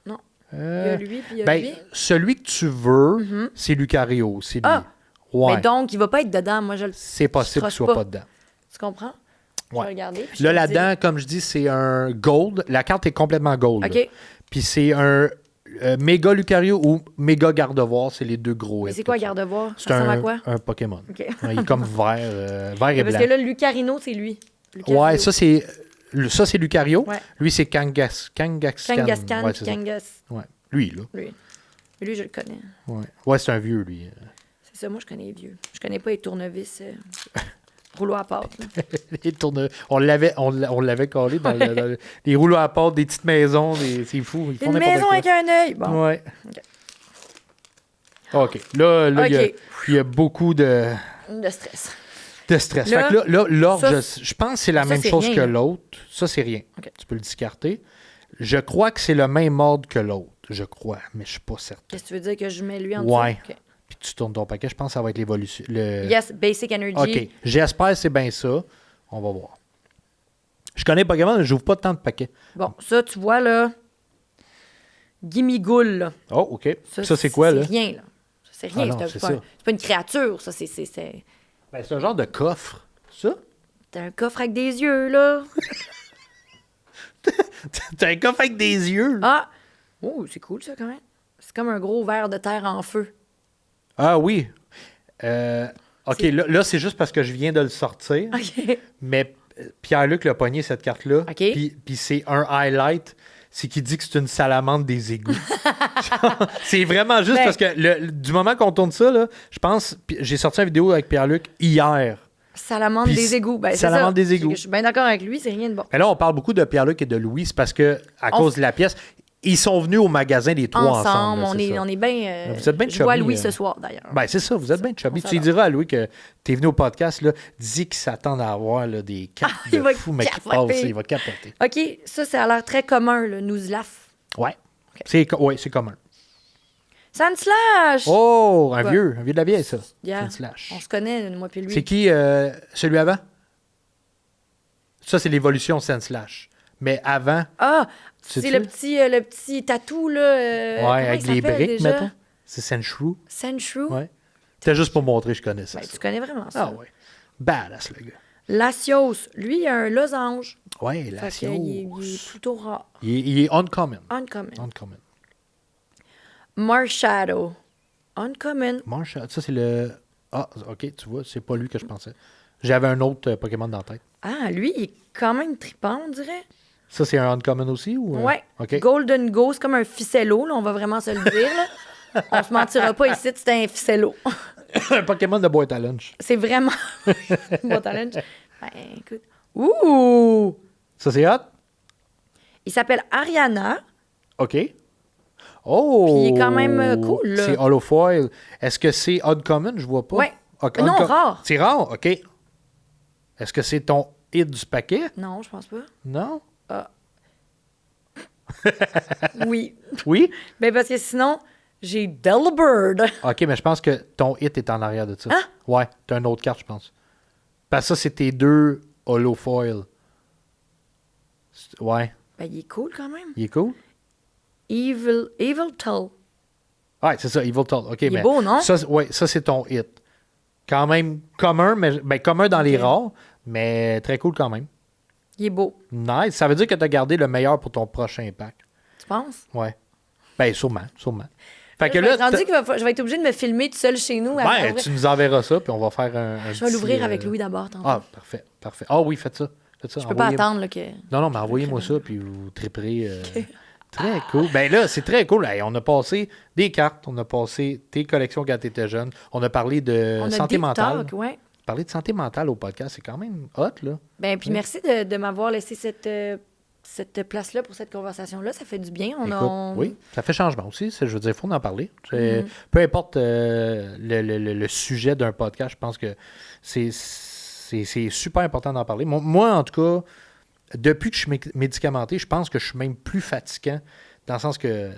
Non. Il y a lui, puis il y a ben, lui. Celui que tu veux, c'est Lucario, c'est lui. Ah! Ouais. Mais donc, il va pas être dedans. Moi, je le... C'est possible qu'il soit pas dedans. Tu comprends? Ouais. Je vais regarder. Là, là-dedans, comme je dis, c'est un gold. La carte est complètement gold. OK. Puis c'est un Méga Lucario ou Méga Gardevoir, c'est les deux gros Mais hits. c'est quoi, Gardevoir? C'est Ça ressemble à quoi? un Pokémon. OK. Il est comme vert et Parce blanc. que là, Lucarino, c'est lui. Lucario. Ouais, ça c'est Lucario. Ouais. Lui, c'est Kangaskhan. Kangaskhan, Ouais, c'est ça. Kangas. Ouais. Lui, là. Lui. Lui, je le connais. Ouais, c'est un vieux, lui. C'est ça, moi, je connais les vieux. Je connais pas les tournevis rouleaux à pâte. là. On l'avait collé dans, les rouleaux à pâte, des petites maisons. C'est fou. Ils font Une n'importe maison quoi. avec un œil. Bon. Ouais. OK. Là, OK. il y a beaucoup de stress. stress. Là, fait que là, l'ordre, ça, je pense que c'est la ça, même c'est chose rien, que là. l'autre. Ça, c'est rien. OK. Tu peux le discarter. Je crois que c'est le même ordre que l'autre. Je crois, mais je suis pas certain. Qu'est-ce que tu veux dire que je mets lui en Ouais. dessous? OK. Puis tu tournes ton paquet. Je pense que ça va être l'évolution. Yes, Basic Energy. OK. J'espère que c'est bien ça. On va voir. Je connais Pokémon, mais j'ouvre pas tant de paquets. Bon, ça, tu vois, là, Gimmighoul, là. Oh, OK. Ça, c'est quoi, là? C'est rien, là. Ça, c'est rien. Ah non, c'est c'est pas, ça. c'est pas une créature, ça. Ben, c'est un genre de coffre. Ça? T'as un coffre avec des yeux, là. T'as un coffre avec des yeux. Ah! Oh, c'est cool, ça, quand même. C'est comme un gros ver de terre en feu. Ah oui. OK, là, c'est juste parce que je viens de le sortir. OK. Mais Pierre-Luc l'a pogné, cette carte-là. OK. Puis c'est un highlight. C'est qu'il dit que c'est une salamandre des égouts. C'est vraiment juste Ben- parce que du moment qu'on tourne ça, là, je pense... J'ai sorti une vidéo avec Pierre-Luc hier. Salamandre Puis des égouts. Ben, c'est Salamandre ça. des égouts. Je suis bien d'accord avec lui, c'est rien de bon. Mais là, on parle beaucoup de Pierre-Luc et de Louis. C'est parce que, à cause de la pièce, ils sont venus au magasin les trois ensemble. là, on c'est est, ça. on est bien. Vous êtes bien je vois chummy, Louis ce soir, d'ailleurs. Ben, c'est ça, vous êtes bien chubby. on Tu lui diras à Louis que t'es venu au podcast, là, dis qu'il s'attend à avoir là, des cartes Il de va fou, mais qui capoter. passent, il va capoter. OK, ça a l'air très commun, le Nuzlaf. Ouais. Ok. C'est commun. Sandslash! Oh, un Ouais. vieux de la vieille, ça. Yeah. C'est une slash. On se connaît, moi puis lui. C'est qui, celui avant? Ça, c'est l'évolution Sandslash. Mais avant, Ah! C'est C'est ça? le petit tatou, là. comment avec il les s'appelle briques, déjà? mettons. C'est Sandshrew. Sandshrew? Ouais. C'était juste pour montrer, je connais ça. Ben, tu connais vraiment ça. Ah ouais. Badass, le gars. Latios, lui, il a un losange. Ouais, la Fait que il est plutôt rare. il est uncommon. Uncommon. Uncommon. Marshadow. Uncommon. Marshall, ça c'est le... Ah, ok, tu vois, c'est pas lui que je pensais. J'avais un autre Pokémon dans la tête. Ah, lui, il est quand même trippant, on dirait. Ça, c'est un uncommon aussi? Ou, Ouais. OK. Golden Ghost, comme un ficello, là, on va vraiment se le dire. Là. On se mentira pas ici, c'était un ficello. Un Pokémon de boîte à lunch. C'est vraiment... Boîte à lunch. Ben, écoute. Ouh! Ça, c'est hot? Il s'appelle Ariana. OK. Oh! Puis il est quand même cool, là. C'est holofoil. Est-ce que c'est uncommon? Je vois pas. Ouais. Ok, Non, rare. C'est rare? OK. Est-ce que c'est ton hit du paquet? Non, je pense pas. Non? Oui. Oui? Ben, parce que sinon, j'ai Delbird. OK, mais je pense que ton hit est en arrière de ça. Hein? Ouais, t'as une autre carte, je pense. Parce que ça, c'est tes deux holofoils. Ouais. Ben, il est cool quand même. Il est cool? Evil Tull. Ouais, c'est ça, Evil Toll. OK, Il est mais beau, non? Ça, c'est ton hit. Quand même commun, mais commun dans les Ok. rares, mais très cool quand même. Il est beau. Nice. Ça veut dire que tu as gardé le meilleur pour ton prochain pack. Tu penses? Ouais. Ben, sûrement. Fait que Je vais là, être rendu que je vais être obligé de me filmer tout seul chez nous. à ben, ouvrir. tu nous enverras ça, puis on va faire un Je vais petit, l'ouvrir avec Louis d'abord tantôt. Ah, parfait. Ah oui, faites ça. je peux pas attendre là, que... Non, mais envoyez-moi ça, puis vous triperez. Très cool. Ben là, c'est très cool. Hey, on a passé des cartes, on a passé tes collections quand tu étais jeune, on a parlé de On a santé deep mentale. talk, ouais. Parler de santé mentale au podcast, c'est quand même hot, là. Ben, puis merci de m'avoir laissé cette place-là pour cette conversation-là. Ça fait du bien. Écoute, oui, ça fait changement aussi. Je veux dire, il faut en parler. Mm-hmm. Peu importe le sujet d'un podcast, je pense que c'est super important d'en parler. Moi, en tout cas, depuis que je suis médicamenté, je pense que je suis même plus fatigant, dans le sens que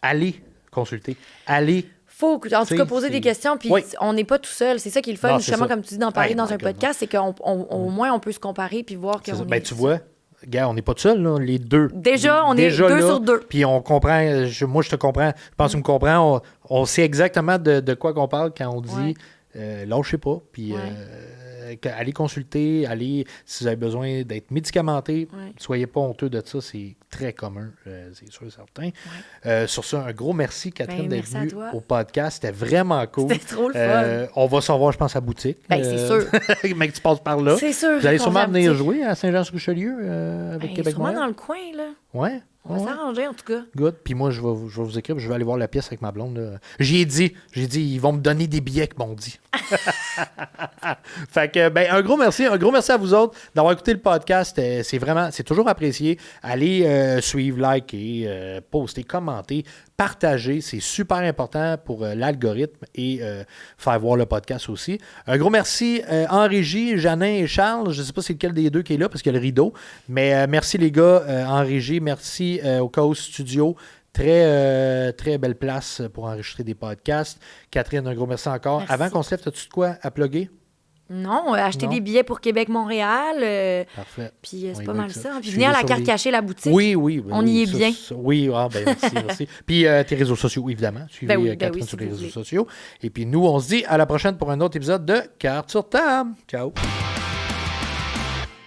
allez consulter, allez... Faut, en tout cas, poser c'est- des questions, puis Oui. on n'est pas tout seul. C'est ça qui est le fun, Non, c'est justement, ça. comme tu dis, d'en parler Hey, dans my un God, podcast, c'est qu'au moins, on peut se comparer puis voir C'est qu'on ça. est... Ben, tu vois, gars, on n'est pas tout seul, là, les deux. Déjà, on est Déjà deux là, sur deux. Puis on comprend, moi je te comprends, je pense que tu me comprends, on sait exactement de quoi qu'on parle quand on dit lâchez pas, puis Ouais. allez consulter, si vous avez besoin d'être médicamenté, Ouais. soyez pas honteux de ça, c'est très commun, c'est sûr et certain. Sur ça, un gros merci, Catherine, d'être merci à venue toi. au podcast. C'était vraiment cool. C'était trop le fun. On va se revoir, je pense, à la boutique. C'est sûr. Mais que tu passes par là. C'est sûr. Vous allez qu'on sûrement va venir boutique. jouer à Saint-Jean-sur-Richelieu avec Québec Sûrement Montréal. dans le coin, là. Ouais. On va s'arranger, en tout cas. Good. Puis moi, je vais vous écrire, je vais aller voir la pièce avec ma blonde. Là. J'ai dit, ils vont me donner des billets, qu'ils m'ont dit. Fait que, un gros merci à vous autres d'avoir écouté le podcast. C'est toujours apprécié. Allez suivre, liker, poster, commenter, partager. C'est super important pour l'algorithme et faire voir le podcast aussi. Un gros merci en régie, Janin et Charles. Je ne sais pas c'est lequel des deux qui est là parce qu'il y a le rideau. Mais merci les gars en régie. Merci au Chaos Studio. Très belle place pour enregistrer des podcasts. Catherine, un gros merci encore. Merci. Avant qu'on se lève, as-tu de quoi à plugger? Non, acheter Non. des billets pour Québec-Montréal. Parfait. Puis On c'est y pas va mal avec ça. Puis Suivez venir à la sur carte les- cachée, la boutique. Oui. On y est bien. Oui, merci. Puis tes réseaux sociaux, évidemment. Suivez Oui, Catherine si sur vous les réseaux voulez. sociaux. Et puis nous, on se dit à la prochaine pour un autre épisode de Cartes sur table. Ciao.